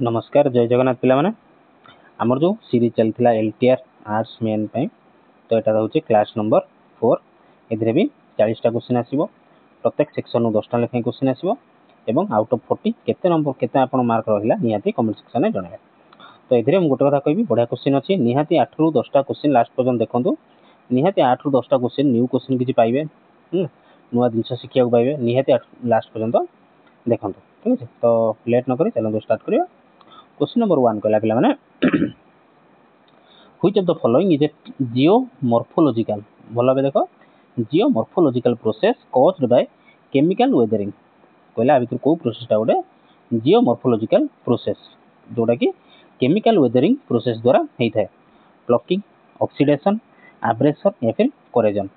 नमस्कार जय जगन्नाथ पिलामाने आमर जो सीरीज चलता एलटीआर आर्ट्स मेन तो यहाँ रोचे क्लास नंबर 4 ए भी 40टा क्वेश्चन आसो प्रत्येक सेक्शन 10टा लेखाएं क्वेश्चन आसो आउट ऑफ 40 केते नंबर केते आपण मार्क रहिला निहाती कमेंट सेक्शन में जणावे। तो ये गोटे कथा कहि बढ़िया क्वेश्चन अच्छी निहाती 8 रु 10टा क्वेश्चन लास्ट पर्यंत देखो निहाती 8 रु 10टा क्वेश्चन न्यू क्वेश्चन किसी पाइबे नुआ जिन शिखा पाइबे निहाती लास्ट पर्यंत देखो ठीक है। तो लेट नक चलो स्टार्ट करिया। क्वेश्चन नंबर 1 कहला पिला माने which of the following is a geomorphological भलो बे देखो geomorphological process caused by chemical weathering कहला आ भीतर को प्रोसेसटा गोटे जियोमॉर्फोलॉजिकल प्रोसेस जोटा कि केमिकल वेदरिंग प्रोसेस द्वारा होई थाए प्लकिंग ऑक्सीडेशन एब्रेशन या फिर कोरेजन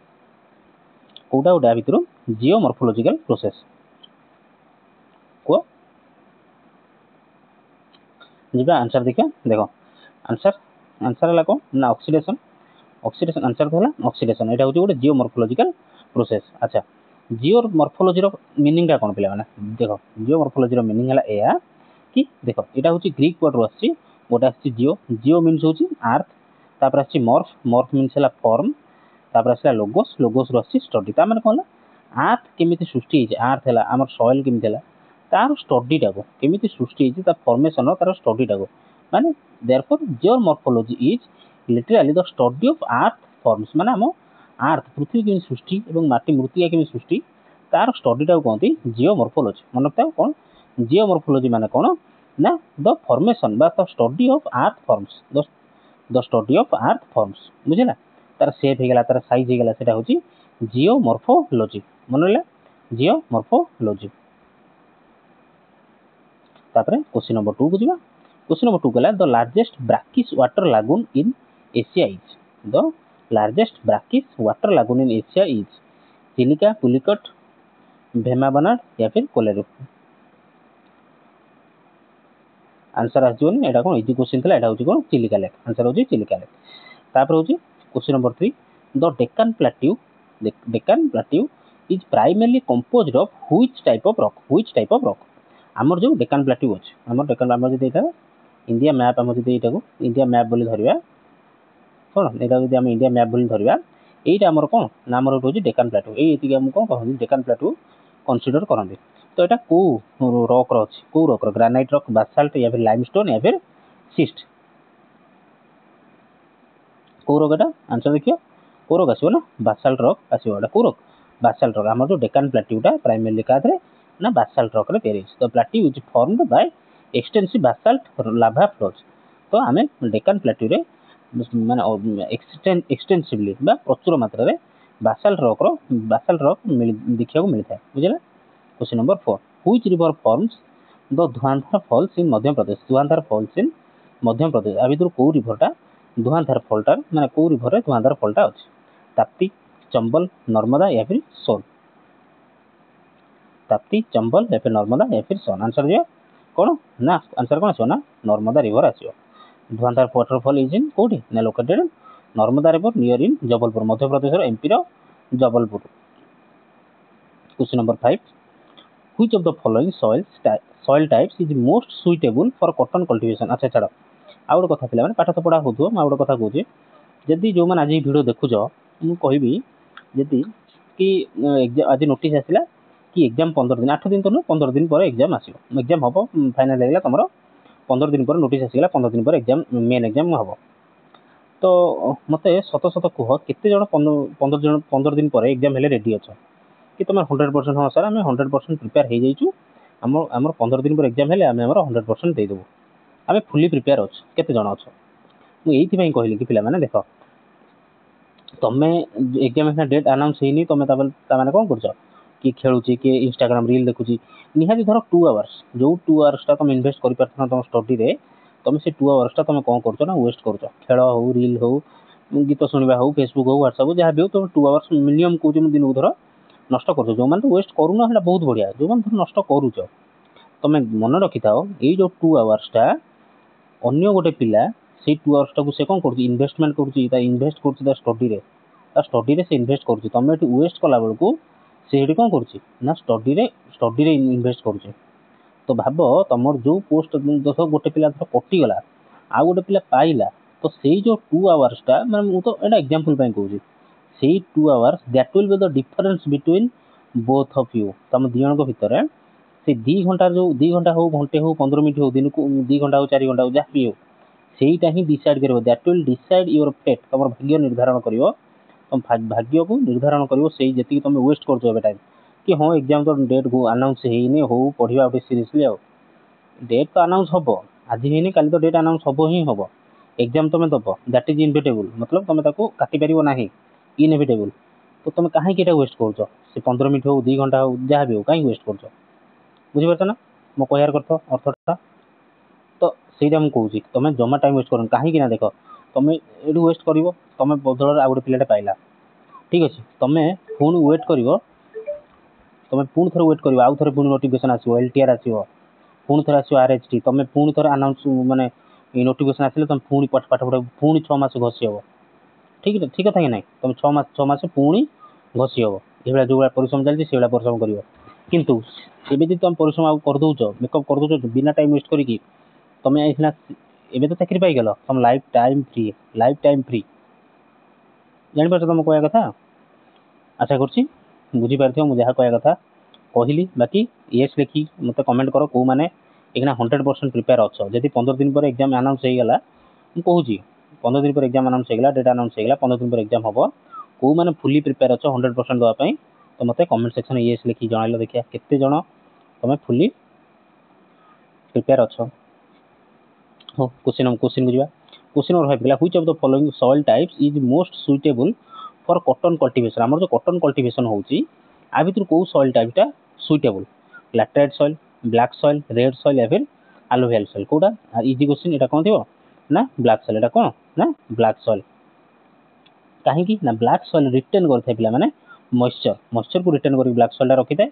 कोटा गोटे आ भीतर जियोमॉर्फोलॉजिकल प्रोसेस को जीवा आंसर देखिए देखो आंसर आंसर है कौन ना ऑक्सीडेशन ऑक्सीडेशन आंसर तो है ऑक्सीडेशन एटा होची गोटे जियोमॉर्फोलॉजिकल प्रोसेस। अच्छा जियोमॉर्फोलॉजी रो मीनिंग टा कोन पिला माने देखो जियोमॉर्फोलॉजी रो मीनिंग हला एया कि देखो एटा होची ग्रीक वर्ड रो आछि गोटा आछि जियो जियो मीन्स होची अर्थ तापर आछि मॉर्फ मॉर्फ मीन्स हला फॉर्म तापर आछि लोगोस लोगोस रो आछि स्टडी ता माने कोन अर्थ केमिति सृष्टि हिज अर्थ हला हमर सॉइल केमिति हला तार स्टडी टाको केमिति सृष्टि हिज ता फॉर्मेशन रो तार स्टडी टाको माने therefore geomorphology is literally the study of earth forms माने हम अर्थ पृथ्वी केमिति सृष्टि एवं माटी मृत्तिका केमिति सृष्टि तार स्टडी टाको कहते जियोमॉर्फोलॉजी मन रखता कौन जियोमॉर्फोलॉजी माने कौन ना द फॉर्मेशन बा the study of earth forms the study of earth forms बुझिला तार शेप हेगला तार साइज हेगला सेटा होची जियोमॉर्फोलॉजी मन रहला जियोमॉर्फोलॉजी। तापर क्वेश्चन नंबर 2 को जीवा क्वेश्चन नंबर 2 कहला the largest brackish water lagoon in Asia is the largest brackish water lagoon in Asia is Chilika Pulicat Vembanad या फिर कोलेरू आंसर आजोनी एटा कोन इजी क्वेश्चन थला एटा होची कोन चिलिका लेक आंसर होची चिलिका लेक। तापर होची question number 3 the Deccan plateau is primarily composed of which type of rock हमर जो Deccan plateau अछि हमर डेक्कन हमर जे एटा इंडिया मैप हमर जे एटा को इंडिया मैप बोली धरिबा कोन एटा जदि हम इंडिया मैप बोली धरिबा एटा हमर कोन ना हमर होची डेक्कन प्लेट्यू एति हम कोन कहू डेक्कन प्लेट्यू कंसीडर करंदी। तो एटा को रॉक रो अछि को रॉक रो ग्रेनाइट रॉक बासाल्ट या फिर लाइमस्टोन या फिर सिस्ट को रॉक एटा आंसर देखियो को रॉक आसीबो ना बासाल्ट रॉक आसीबो एटा को रॉक बासाल्ट रॉक हमर जो डेक्कन प्लेट्यूटा प्राइमरली कादरे ना बासाल्ट रॉक रे Paris the plateau is formed by extensive Basalt lava flows. तो आमे डेक्कन प्लेट्यू रे माने एक्सटेंसिवली बा प्रचुर मात्रा रे बासाल्ट रॉक देखिया को मिलता है बुझिला। Question number 4 which river forms the Dhuandhar falls in Madhya Pradesh Dhuandhar falls in Madhya प्रदेश आ भीतर को रिवरटा धुआंधार फॉलटा माने को रिवर रे धुआंधार फॉलटा अछि ताप्ती चंबल नर्मदा या फिर सोन ताप्ती चंबल या फिर नर्मदा या फिर सोन आंसर दिया कौन ना आंसर कौन आसो ना नर्मदा रिवर आसो धुआंधार वाटरफॉल इज इन कोठी ना located Narmada river near in Jabalpur Madhya Pradesh रो एमपी रो Jabalpur. Question number 5 which of the following soil types is most suitable for cotton cultivation. अच्छा छाड़ आ गोटे कथा पिला माने पाठ तो पढ़ा होथो आ गोटे कथा कहूची जदि जो माने आज वीडियो देखुजो मु कहबी जदि कि आज नोटिस आसिला कि एग्जाम 15 दिन 8 दिन तो न 15 दिन पर एग्जाम आसीबो एग्जाम हबो फाइनल लागला तमरो 15 दिन पर नोटिस आसीला 15 दिन पर एग्जाम मेन एग्जाम हबो। तो मते सत सत कुह केते जण 15 दिन पर एग्जाम हेले रेडी अछ कि तुम 100% हाँ सर आम 100% प्रिपेयर हो जाइए आम 15 दिन पर एग्जाम हेले आम 100% देदेबू आम फुली प्रिपेयर अच्छे केते जण अच्छ मुझे कहली कि पिला माने देख तुम्हें एग्जाम डेट अनाउंस होनी तुम मैंने कौन कर कि खेलुची कि इंस्टाग्राम रील देखुची निहाती धर 2 आवर्स जो 2 आवर्स तुम इन्वेस्ट कर पार तुम स्टडी रे तुम से 2 आवर्स तुम कौन कर वेस्ट कर खेल हो रील हो गीत शुणा हो फेसबुक हो व्हाट्सएप जहाँ भी हो तुम 2 आवर्स मिनिमम कौन दिन को धर नष्ट कर जो मैंने तो वेस्ट करूना है बहुत बढ़िया जो मैंने नष्ट करुच तुम मन रखी था ये जो 2 आवर्सटा अन्य गोटे पिला से 2 आवर्स टाक से कौन कर इन्वेस्टमेंट इन्वेस्ट कर स्टडी रे से इन्वेस्ट कर तुम वेस्ट कला बेलू से कौन कर स्टडी रे इन्वेस्ट कर तो भाव तुम जो पोस्ट देख गोटे पिला धर कटिगला आउ गोटे पिला पाइला तो से जो 2 आवर्सटा मैं तो एटा एग्जांपल कहूँ से 2 hours that will be the difference between both of you तुम दी जन भितर से 2 घंटा जो 2 घंटा हो घंटे हो 15 मिनट हो दिन को 2 घंटा हो 4 घंटा हो जहाँ भी हो सेटा ही डिसाइड कर that will decide your fate तुम भाग्य निर्धारण कर तुम भाग्य को निर्धारण कर से जी तुम वेस्ट कर टाइम कि हाँ एग्जाम तो डेट को अनाउंस होनी हो पढ़ा गोटे सीरीयसली आउ डेट तो अनाउंस हम आज ही काली तो डेट अनाउंस हम ही हम एग्जाम तुम दब दैट इज इनविटेबल मतलब तुम काटी पार ना इनएविटेबल तो तुम कहीं वेस्ट कर 15 मिनट हो 2 घंटा हो जहाँ भी हो कहीं वेस्ट कर बुझीपार ना मो कहार अर्थटा तो सहीटा मुझे कौच तुम जमा टाइम वेस्ट कर कहीं देख तुम ये वेस्ट कर तुम बदल आउ गोटे पिलाटे पाइला ठीक अच्छे तुम पुणी वेट कर तुम पुणी थोड़े वेट कर आउ थे पुणी नोटिफिकेशन आसो LTR आसो पुणी थे आसो RHT तुम पुणी थे अनाउंस माने नोटिफिकेशन आसे तुम पुणी पाठ पढ़ा पुणी 6 मास घसी हे ठीक ठीक कथा कि ना तुम 6 मास पुणी घसी हे ये जो परिश्रम चलती से परिश्रम कर किंतु एवं तुम परिश्रम आउ कर दौच मेकअप कर दौच बिना टाइम वेस्ट करके तुम एवं तो चाकरी पाइगल तुम लाइफ टाइम फ्री जापार तुम कह कथा आशा कर बुझीपार मुझे जहाँ कह कथा कहली बाकी येस लिखी मत कमेंट कर कौ मैंने एखना 100% प्रिपेयर अच्छ जब 15 दिन पर एग्जाम अनाउंस होगा मुझे 15 दिन पर एग्जाम अनाउंस होगा डेट अनाउंस होगा 15 दिन पर एग्जाम हम कौ मैंने फुली प्रिपेयर अच्छ 100% देवाई तो मत कमेंट सेक्शन येस लिखी जन देखिए केते जन तुम फुली प्रिपेयर अच्छ हो क्वेश्चन को जावा question number 5 which of the following soil types is most suitable for cotton cultivation आमर जो कॉटन कल्टीवेशन होची आ भितर को सॉइल टाइपटा suitable laterite soil black soil red soil या फिर एलुवियल सॉइल कोडा इजी क्वेश्चन एटा कोन थिबो ना ब्लैक सॉइल एटा कोन ना ब्लैक सॉइल कहीं ना ब्लैक सॉइल रिटेन करथे पिला माने मॉइस्चर को रिटेन कर ब्लैक सॉइल रखी थाए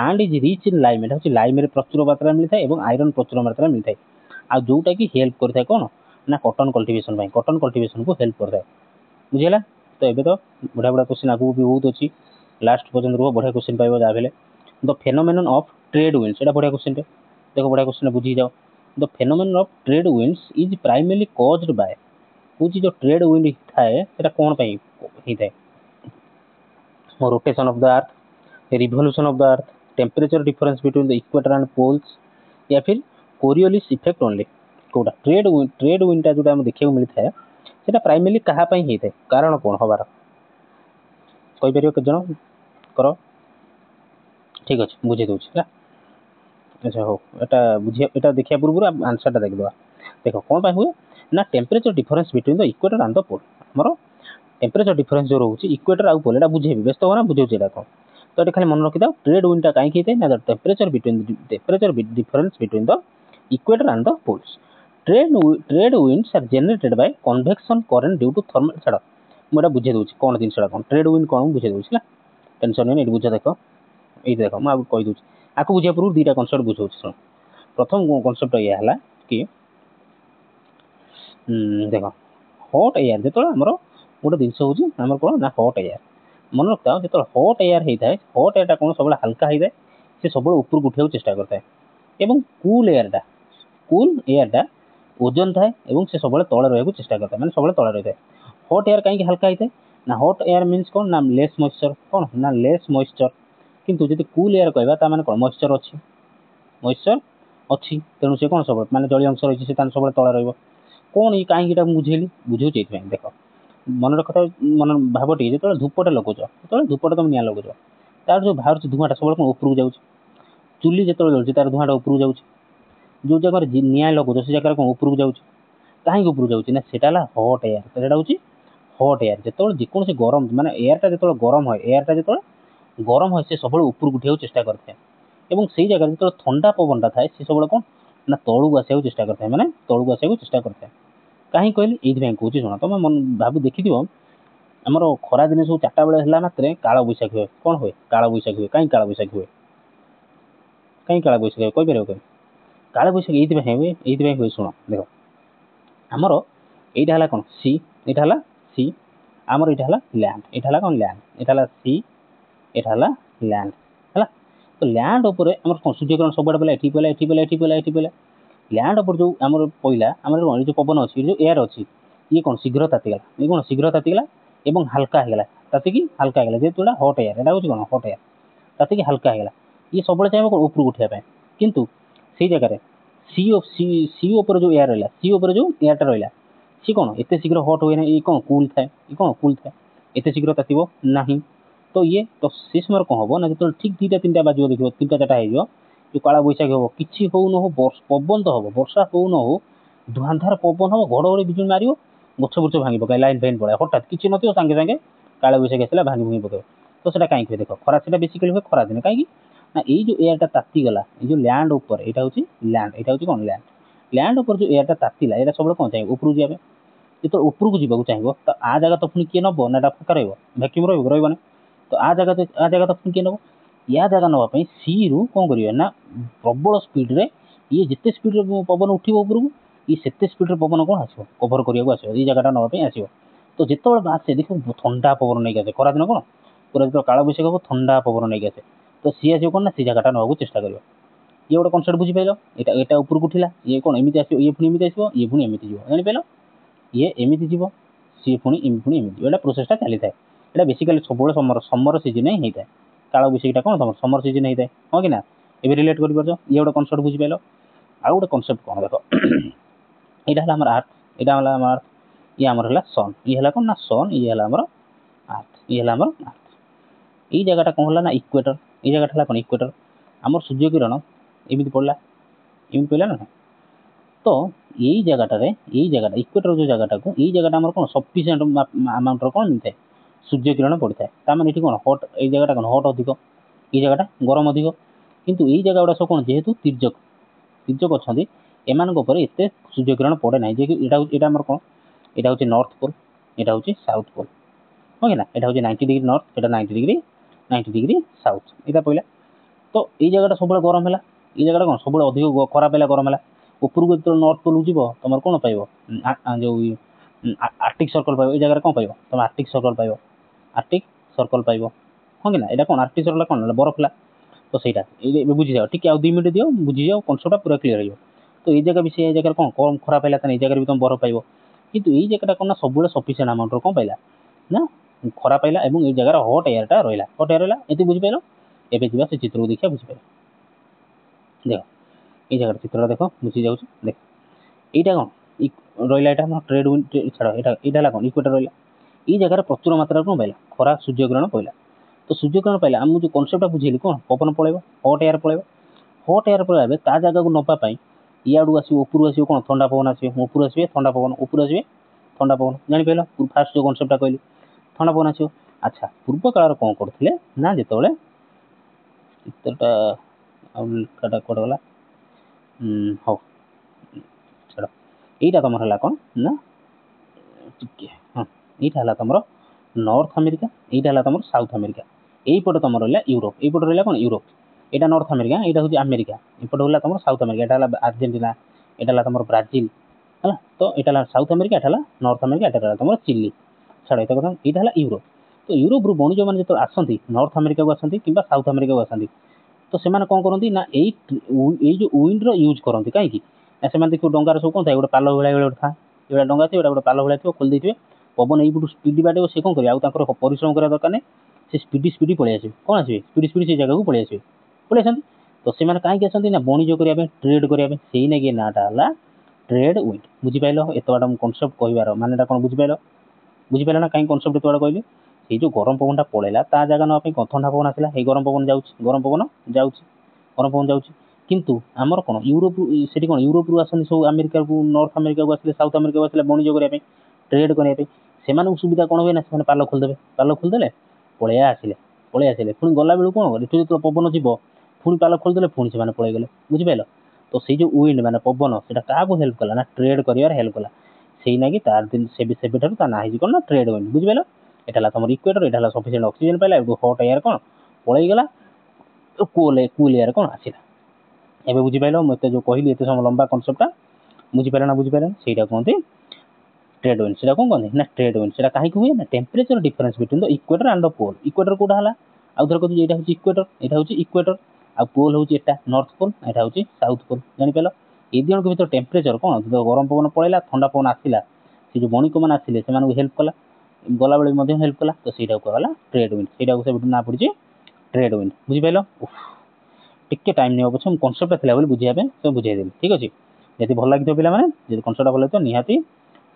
and is rich in lime एटा होची लाइम रे प्रचुर मात्रा मिलता है एवं आयरन प्रचुर मात्रा मिलता है आ जोटा कि हेल्प करता है कौन ना कॉटन कल्टीवेशन को हेल्प करता है बुझेला तो एबे तो बढ़िया बढ़िया क्वेश्चन आगू भी बहुत अच्छी लास्ट पर्यटन रुह बढ़िया क्वेश्चन पाइब जहाँ भी the phenomenon of trade winds एटा बढ़िया क्वेश्चन देखो बढ़िया क्वेश्चन बुझी जाओ the phenomenon of trade winds is primarily caused by हूँ जो ट्रेड विंड थाए कौन होता rotation of the earth revolution of the earth temperature difference between the equator and poles या फिर कोरियोलिस इफेक्ट ओनली कौटा ट्रेड विंडटा जो देखा मिलता है सेटा प्राइमरली कहाँ होता है कारण कौन हबार कहीपर के जन कर ठीक अच्छे बुझे दूसरा अच्छा हो एटा देखा पूर्व आंसरटा देखिए देख कौन हुए ना temperature difference between the equator and the pole आमर टेम्परेचर डिफरेंस जो रोचे इक्वेटर आउ पोल एटा बुझेबी व्यस्त हो ना बुझे कौन तो ये खाली मन रखी था ट्रेड विंडटा कहीं होता है ना temperature difference between the equator and the poles trade winds are generated by convection current due to thermal छाड़ मुझे बुझे दूसरी कौन जिनसा कौन ट्रेड विंड कौन बुझे दूसरी टेंशन नहीं बुझे देख ये देख मुझे कहीदे आपको बुझा पूर्व 2टा कनसेप्ट बुझे शुण प्रथम कनसेप्ट यह कि देख हट एयर जो आमर गोटे जिनस होमर कौन ना हट एयर मन रखता जो हट एयर होता है हट एयरटा कौन सब हल्का होता है सी सब ऊपर उठा चेष्टा करता है और कूल एयरटा ओजन थाए से सब तले रहा चेष्टा करता है मैंने सब तले रही है हट एयर कहीं हल्का होता है ना हट एयर मीन्स कौन ना लेस मॉइस्चर कौन ना लेस मॉइस्चर किंतु जो कूल एयर कहवा मैंने कौन मॉइस्चर अच्छी तेणु से कौन सब माने जलीय अंश रही है सब तले रही कौन ये कहीं बुझेली बुझे देख मन रखा मन भावटी जो धूपटे लगुच जो धूपटे तुम निआ लगुच तार जो बाहर धुआटा सब कौन उपरक जाऊँ चुली जो जलूँ तार धुआटा उपरक जाऊँ जो जगह निआ लगुच से जगह कौन उपरक जाऊँ कहीं उपरक जाऊँ ना सेटा हट एयर सेटा हूँ हट एयर जो जेकोसी गरम माने एयरटा जो गरम है एयरटा जो गरम है सब उपरक उठा चेष्टा करता है से जगह जो ठंडा पवनटा थाए सी सब कौन ना तलू आसा चेष्टा करता है मैंने तलू आसा चेष्टा करता है कहीं कहली ये कौन शुण तुम मन भाव देखी आमर खरा दिन सब 4टा बेले है मात्र काल बैशाखी हुए कौन हुए काल बैशाखी हुए कहीं काल बैशाखी हुए कहीं काल बैशाखी हुए कहीपर कहीं काल बैशाखी ये हुए शुण देख आमर यहाँ कौन सी यहाँ सी आमर यहाँ लैंड यहाँ कौन लैंड यहाँ सी यहाँ लैंड है तो लैंड ऊपर आम सूर्यकिरण सब आड़े पड़ा ये पड़ा ये पड़ा ये पड़ा ये पड़ा लैंड ऊपर जो आम पड़ा आम जो पवन अच्छी जो एयर अच्छी ये कौन शीघ्र तातीगला ये कौन शीघ्र तातीगला और हल्का होगा तातिकी हल्का होगा जेहतु यहाँ हट एयर यहाँ हूँ कौन हट एयर तातिकी हल्का होगा ये सब चाहिए कौन ऊपर उठाया किंतु से जगह सी ऊपर जो एयर रहा सी ऊपर जो एयरटा रहा सी कौन एत शीघ्र हट हुए ना ये कौन कूल थाए ये कौन कूल थाए एत शीघ्र तातीब ना तो ये तो से समय कौन हम ना जो ठीक 2टा 3टा बाज देखो 3टा 4टा हो जो काला बैशाखी हम कि हो न हो पवन तो हम वर्षा हो न हो धुआंधार पवन हम घड़घड़ी बिजुली मार गछ बुछ भांगी पकाए लाइन फाइन पड़े हठात किसी नथिବ सागे सागे काला बैशाखी आसला भांगी भूंगी पकाए तो सेटा कहीं देख खरा से बेसिकली हुए खरा दिन कहीं ना ये जो एयरटा तातीगला ये जो लैंड ऊपर यहाँ हूँ लैंड यहाँ हूँ कौन लैंड लैंड ऊपर जो एयरटा तातीला यहाँ सब कौन चाहिए ऊपर जाए जो ऊपर को जावाक चाहिए तो आ जगह तो पुणी किए नब ना फाँका रैक्यूम रही तो आ जगह तो पुणी किए नब या जगह नापी सी रु कौन करेंगे ना प्रबल स्पीड्रे ये जिते स्पीड पवन उठो ऊपर को ये से स्पीड पवन कौन आस कभर करने आस जगह नापी आस तो जिते आसे देख ठंडा पवन नहीं आसे खरा दिन कौन पूरा जो काला बैशाख हम ठंडा पवन नहीं आसे तो सी आस कौन ना से जगह नाक चेष्टा कर ये गोटे कनसेप्ट बुझीपाल यहाँ ऊपर को उठिला ये कौन एमती आस ये पुणी एमती आस ये पुणी एमती जीव जापाल ये एमती जीव सी पुणी एमती ये प्रोसेसटा चली था यहाँ बेसिकाली सब समर सीजन ही होता है काला बैशाखीटा कौन तुम समर सीजन होता है हाँ कि ना ये रिलेट कर ये गोटे कनसेप्ट बुझीपाल आउ गोटे कनसेप्ट कौन देख यहाँ है आम आर्थ यहाँ है आम आर्थ ये आमर है सन ये है कौन ना सन ये है आम आर्थ ये है आम आर्थ ये जगह कौन है ना इक्वेटर ये जगह कौन इक्वेटर आमर सूर्य किरण एमती पड़ा एमती पड़ा ना तो यही जगह इक्वेटर जो जगह को यही जगह आम कौन सफिसीएंट अमाउंट कौन मिलता है सूर्य किरण पड़ता है तार मैंने कौन हट ये जगह कौन हट अधिक ये जगह गरम अधिक किंतु यही जगह गुड़ा सब कौन जेहेतु तिर्यक तिर्यक अच्छा एमान एत सूर्य किरण पड़े ना यहाँ कौन यहाँ हूँ नॉर्थ पोल यहाँ हूँ साउथ पोल हाँ कि ना यहाँ हूँ 90 डिग्री नॉर्थ यहाँ 90 डिग्री साउथ यहाँ पड़ा तो ये जगह सब गरम है ये जगह कौन सब अधिक खराब है गरम है ऊपर को जो नॉर्थ पोल जीव तुम कौन पाइब जो आर्टिक सर्कल पाइब ये जगह कौन पाइब तुम आर्टिक सर्कल पाइब आर्टिक सर्कल पाइब हाँ कि ना यहाँ कौन आर्टिक सर्कल कौन बरफ है तो सहीटा ये बुझी जाओ ठीक है 2 मिनट दियो बुझी जाओ कनसेप्टा पूरा क्लीयर हो तो ये जगह भी से जगह कौन कम खराब है ये जगह भी तुम बरफ पाइब किंतु ये जगह कौन ना सब सफिसीएंट अमाउंट कौन पाइला ना खरा पाइला और ये जगह हट एयरटा रहा हट एयर रहा ये बुझीपाल एवं जा से चित्र को देखा बुझीपाल देख ये जगह चित्र देख बुझी जाऊँ देख यहाँ कौन रहा यहाँ ट्रेड विंड छाड़ यहाँ कौन इक्वेटर रहा ये जगह प्रचुर मात्रा कौन पाइला खरा सूर्यकिरण पड़ा तो सूर्यकिरण पाइला आम जो कनसेप्टा बुझेली कौन पवन पलैब हट एयर पलैब हट एयर पलैब ता जगह को नापाई इाड़ू आस ऊपर आस कौन ठंडा पवन आस ऊपर आसवे ठंडा पवन ऊपर आसवे ठंडा पवन जापाल फास्ट जो कनसेप्टा कहली ठंडा पवन आस अच्छा पूर्व काल कौन करते ना जिते चित्रटा कौट गला हाँ छाड़ यहाँ तुम है कौन ना टिके हाँ यहाँ है तुम नॉर्थ अमेरिका यहाँ है तुम साउथ अमेरिका यहीपटे तुम रहा यूरोप यहीपटे रहा कौन यूरोप यहाँ नॉर्थ अमेरिका यहाँ हूँ अमेरिका एपटे है तुम साउथ अमेरिका यहाँ है आर्जेंटीना यहाँ है तुम ब्राजिल है तो यहाँ साउथ अमेरिका यहाँ है नॉर्थ अमेरिका यहाँ तुम चिली छाड़ ये कथा यहाँ है यूरोप तो यूरोप रु बणिज मैंने जो आसती नॉर्थ अमेरिका को आसती कि साउथ अमेरिका को आसती तो से कौन करती ना यही जो विंड्र यूज करती कहीं से देखो डंगार सब कौन था गोटे पाल भाई गोटे था ये डंगा थी गोटे पाल भाई थी खोल देते पवन यू स्पीड बाटे से कौन करेंगे आउर परिश्रम करा दरकार नहीं से स्पीडी पलि आसवे कौन आसवे स्पीडी से जगह को पलि आसवे पलि आसती तो से कहीं आसती ना बणिज करने ट्रेड करने से ना नाटा है ट्रेड विंड बुझीपाल एत बाट कनसेप्ट कहबार मानेटा कौन बुझीपाल ना कहीं कनसेप्ट एत बाट कहली ये जो गरम पवनटा पलैला ता जगह नापी ठंडा पवन आसला ये गरम पवन जाऊँ किंतु आमर कौन यूरोप से कौन यूरोप रु आसती सब अमेरिका को नॉर्थ अमेरिका को आसले साउथ अमेरिका को आसले बणिज करने ट्रेड करने से सुविधा कौन हुए ना से पाल खोलदे पलि आसिले पुणी गला बेलू कौन ये जो पवन जीव पुणी पाल खोलदे पुणी से पलि गले बुझीपाल तो से जो विंड माने पवन से क्या हेल्प कला ना ट्रेड कर हेल्प कला से ना कि तार दिन से ना कौन ना ट्रेड विंड बुझीपाल यहाँ तुम इक्वेटर यहाँ है सफिसीएंट ऑक्सीजन पाइला हट एयर कौन पलैगला कूल एयर कौन आसला एवं बुझीपाल मुझे जो कहली एत समय लंबा कनसेप्टा बुझीपाल ना बुझीपाल से कहते ट्रेड विंड से कौन कहते ना ट्रेड विंड से कहीं हुए ना temperature difference between the equator and the pole equator कौटा है आउ थर कहते यहाँ हूँ इक्वेटर यहाँ हूँ इक्वेटर आ पोल हूँ एटा नॉर्थ पोल एटा हूँ साउथ पोल जापर ये दिजन के भर टेम्परेचर कौन जो गरम पवन पड़ेगा ठंडा पवन आसला से जो बणिक मैंने आसिले से हेल्प कला गला बेले हेल्प कला तो सहीटा कहला ट्रेड विंड से ना पड़ी ट्रेड विंड बुझीपाल टिके टाइम नहीं पछे कनसेप्ट था बुझाई सब बुझाईदेवी ठीक अच्छे जब भल लगी पे कनसेप्ट भल लगे निहाती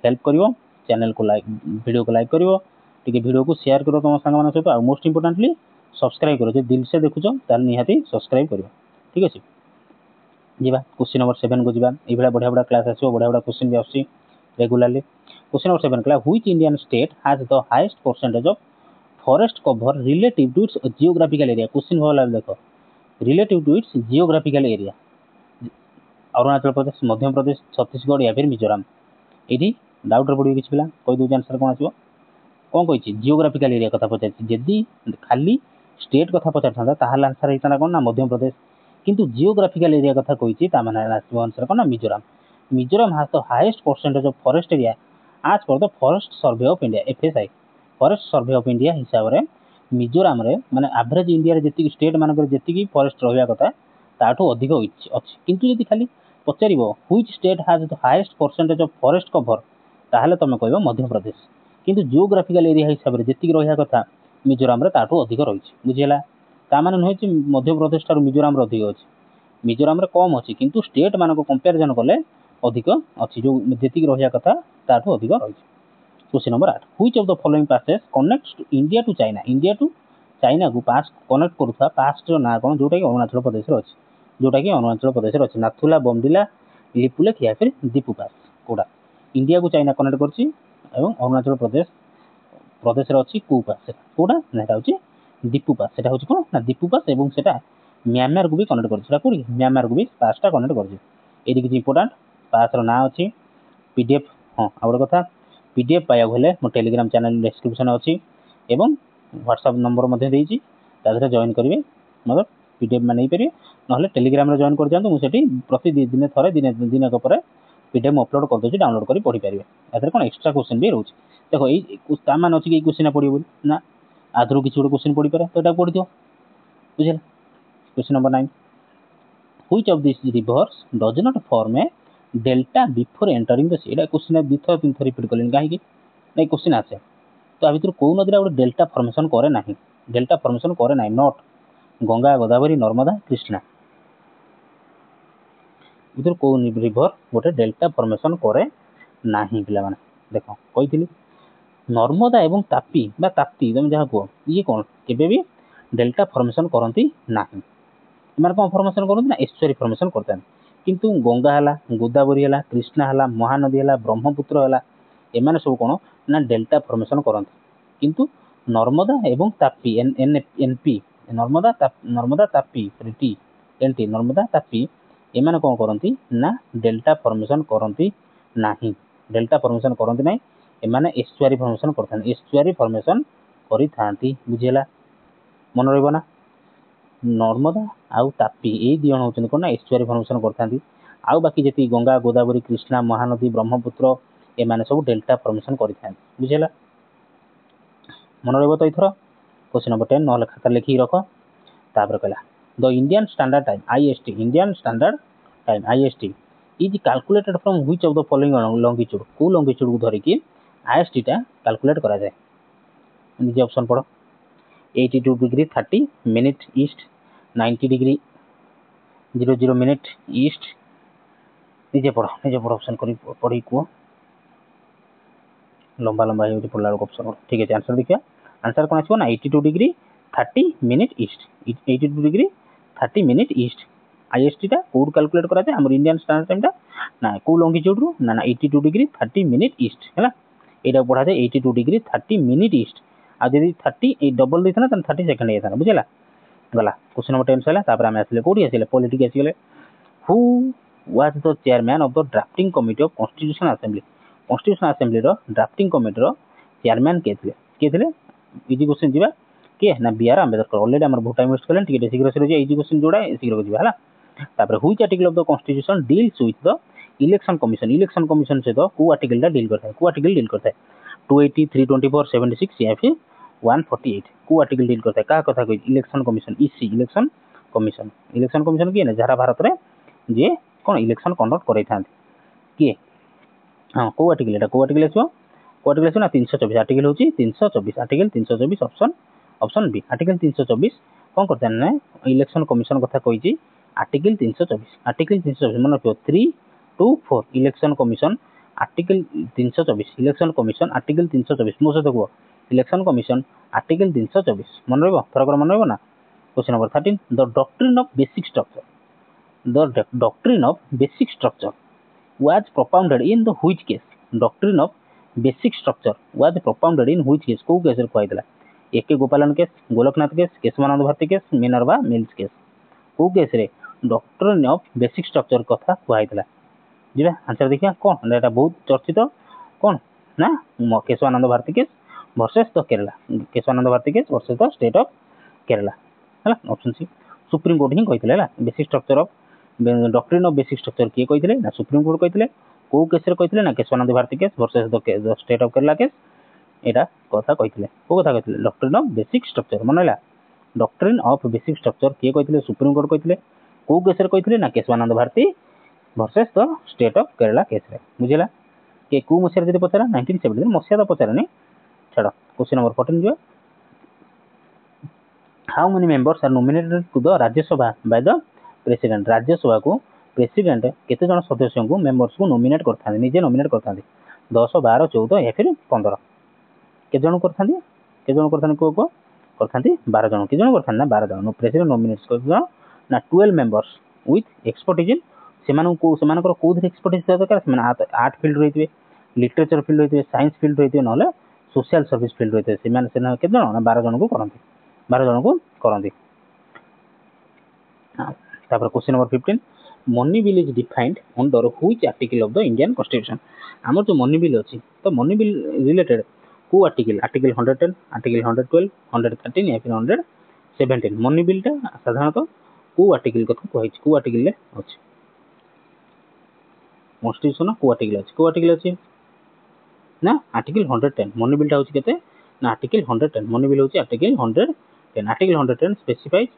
हेल्प कर चैनल को लाइक वीडियो को लाइक कर वीडियो को शेयर कर तुम सांग सहित आ मोस्ट इंपोर्टेंटली सब्सक्राइब कर दिल से देखुच निहाती सब्सक्राइब कर ठीक अच्छे जी क्वेश्चन नंबर 7 को जावा ये बढ़िया बढ़िया क्लास आसो बढ़िया बढ़िया क्वेश्चन भी आसी regularly question number 7 class which Indian state has the highest percentage of forest cover relative to its geographical area question भल देखो relative to its geographical area Arunachal Pradesh Madhya Pradesh Chhattisgarh या फिर मिजोराम ये डाउट पड़े किसी पिला कही दूसरे आंसर कौन आसो कौन कही जियोग्राफिकल एरिया कथा पचार जदि खाली स्टेट कथा पचार था आंसर होता कौन ना मध्य प्रदेश किंतु जियोग्राफिकल एरिया कथा कही आंसर कौन ना Mizoram Mizoram has the highest percentage of forest area आज पर the forest survey of India FSI forest survey of India हिसाब से मिजोराम रे माने एवरेज इंडिया रे जति स्टेट मानकर जति फॉरेस्ट रहिया कथा ताठू अधिक अछि किंतु जदि खाली पचारिबो which state has the highest percentage of forest cover ताहले तमे कहबो मध्य प्रदेश किंतु जियोग्राफिकल एरिया हिसाब से जति रहिया कथा मिजोराम रे ताठू अधिक रही बुझिला ता माने नहै कि मध्य प्रदेश ठार मिजोराम रे अधिक अछि मिजोराम रे कम अछि किंतु स्टेट मान को कंपैरिजन कले अधिक अछि जो जति रहिया कथा ताठू अधिक रही question number 8 which of the following passes connects to India to China को पास कनेक्ट करूथा पास ना कोन जोटा कि अरुणाचल प्रदेश रे अछि जोटा कि अरुणाचल प्रदेश रे अछि नाथुला बमडिला लिपुलेख या फिर दीपू पास कोडा इंडिया को चाइना कनेक्ट करछि एवं अरुणाचल प्रदेश रे अछि को पास कोडा नेटा होछि दीपू पास सेटा होछि कोन ना दीपू पास एवं सेटा म्यांमार को भी कनेक्ट करछि सेटा कोडी म्यांमार को भी पासटा कनेक्ट करछि एदि किछि इंपोर्टेंट पास रो ना अछि पीडीएफ हां आउर कथा पीडीएफ पाया भले मो टेलीग्राम चैनल डिस्क्रिप्शन अछि एवं व्हाट्सएप नंबर मध्ये देइछि तादरे जॉइन करिवे मतलब पीडीएफ माने परिए नहले टेलीग्राम रे जॉइन कर जानतो मु सेठी प्रति दिन थरे दिन को परे पीडीएफ अपलोड कर दोछि डाउनलोड करी पढी परिवे एथरे कोन एक्स्ट्रा क्वेश्चन भी रहउछि देखो एई सामान अछि कि क्वेश्चन पढियो बोली ना आधरो किछि गोटे क्वेश्चन पढी पारे तो एटा पढि दियो बुझिला question number 9 which of this rivers does not form a delta before entering the sea एटा क्वेश्चन दिथर तीन थर रिपीट करलिन काहे कि नै क्वेश्चन आसे तो आ भीतर को नदी गोटे डेल्टा फॉर्मेशन करे नाही डेल्टा फॉर्मेशन करे नाही नॉट गंगा गोदावरी नर्मदा कृष्णा भीतर को रिवर गोटे डेल्टा फॉर्मेशन करे नाही पिला माने देखो कहिथिली नर्मदा एवं तापी बा ताप्ती तुम जहाँ कह ये कौन केबे भी डेल्टा फॉर्मेशन करती नाही इमार कौन फॉर्मेशन करती ना एस्चुरी फॉर्मेशन करते किंतु गंगा है गोदावरी है कृष्णा है महानदी है ब्रह्मपुत्र है एमाने सब कौन ना डेल्टा फॉर्मेशन करती किंतु नर्मदा एवं ताप्ती एनपी नर्मदा ताप्ती टी एनटी नर्मदा ताप्ती एमाने कौन करती ना डेल्टा फॉर्मेशन करती नाही डेल्टा फॉर्मेशन करती नाही एमाने एस्चुरी फॉर्मेशन करथान एस्चुरी फॉर्मेशन करि थांती बुझिला मन रहइबो ना नर्मदा आउ ताप्ती ए दियन होचन कोन एस्चुरी फॉर्मेशन करथांती आउ बाकी जति गंगा गोदावरी कृष्णा महानदी ब्रह्मपुत्र एमाने सब डेल्टा फॉर्मेशन करि थांती बुझिला मन रहइबो तो इथरो क्वेश्चन नंबर 10 नहले खाता लिखि रखो तापर कहला the Indian standard time IST Indian standard time IST is calculated from which of the following longitude को लॉन्गिट्यूड को धरि कि आईएसटी टा कैलकुलेट करा जाए निजे ऑप्शन पढ़ो 82 degree 30 minute east 90 degree 00 minute east निजे पढ़ो ऑप्शन करी पढ़ी को लंबा लंबा हे पढ़ला ऑप्शन ठीक है आंसर देखिए आंसर कोन आछो ना 82 degree 30 minute east 82 degree 30 minute east IST टा कोड कैलकुलेट करा जाए हमर इंडियन स्टैंडर्ड टाइम टा ना को लॉन्गिट्यूड रू ना 82 डिग्री 30 मिनट ईस्ट हैला एटा पढ़ा जाए 82 डिग्री 30 मिनट ईस्ट आ यदि 30 ए डबल देथना त 30 सेकंड हेता बुझला गला क्वेश्चन नंबर 10 सला तापर हम आसले कोडी आसले पॉलिटिक्स आसीले who was the chairman of the drafting committee of constitution assembly रो ड्राफ्टिंग कमिटी रो चेयरमैन के थिले इजी क्वेश्चन जीवा के ना बी आर अंबेडकर ऑलरेडी हमर बहुत टाइम वेस्ट करलन टिके शीघ्र से जे इजी क्वेश्चन जोड़ा शीघ्र जीवा हला तापर which article of the constitution deals with the election commission से तो को आर्टिकल टा डील करता है 280 324 76 या फिर 148 को आर्टिकल डील करता है का कथा कोई election commission EC election commission किए ना जहाँ भारत में जी कौन इलेक्शन कंडक्ट कराई था किए हाँ कौ आर्टिकल कौ आर्टिकल आसो ना 324 आर्टिकल हूँ 324 आर्टिकल 324 ऑप्शन बी आर्टिकल 324 कौन करता है ना इलेक्शन कमिशन कथा कही आर्टिकल 324 मन रखियो 3 to 4 election commission article 324 election commission article 324 मो सहित कह इलेक्शन कमिशन आर्टिकल 324 मन रखर मन रहा question number 13 the doctrine of basic structure was propounded in the which case doctrine of basic structure was propounded in which case को case रे कहैतला A K Gopalan case Golaknath case Kesavananda Bharati case Minerva Mills case को केस रे doctrine of basic structure कथा कहैतला जीवा answer देखिया कोन एटा बहुत चर्चित कोन ना Keshavananda Bharati case versus the Kerala Kesavananda Bharati case versus the state of Kerala हला ऑप्शन सी सुप्रीम कोर्ट ही कहैतला हला basic structure of doctrine of basic structure किए कहते ना सुप्रीम कोर्ट कहते कौ केस कहते ना Keshavananda Bharati case versus the state of Kerala case एटा कथा कहते कौ कथा कहते डॉक्ट्रिन ऑफ बेसिक स्ट्रक्चर मन है डॉक्ट्रिन ऑफ बेसिक स्ट्रक्चर किए कहते सुप्रीम कोर्ट कहते कौ केस कहते ना Keshavananda Bharati versus the state of Kerala case बुझेगा कि कौ मसीह पचारा 1970 मसीहा तो पचारानी छाड़ क्वेश्चन नंबर 14 जो how many members are nominated to the Rajya Sabha by the president Rajya Sabha को प्रेसिडेंट केते जन सदस्यों को मेंबर्स को नॉमिनेट करता निजे नॉमिनेट करता 10 12 14 या फिर 15 के जन करता को करता 12 जन के जन करता ना 12 जन प्रेसिडेंट नॉमिनेट्स कर ना 12 मेंबर्स विथ एक्सपर्टीज सेमानकर कोधरे एक्सपर्टीज दरकार से आर्ट फील्ड रहितबे लिटरेचर फील्ड रहितबे साइंस फील्ड रहितबे नले सोशल सर्विस फील्ड रहितबे सेमान सेना केते जन ना 12 जन को करंती 12 जन को करंती तापर question number 15 money bill is defined under which article of the Indian constitution हमर जो मनी बिल अछि तो मनी बिल रिलेटेड को आर्टिकल 110 आर्टिकल 112 113 या फिर 117 मनी बिल ता साधारणतः को आर्टिकल कथा कहै छै को आर्टिकल ले अछि कॉन्स्टिट्यूशन को आर्टिकल अछि ना आर्टिकल 110 मनी बिल ता होछि केते ना आर्टिकल 110 मनी बिल होछि article 110 article 110 specifies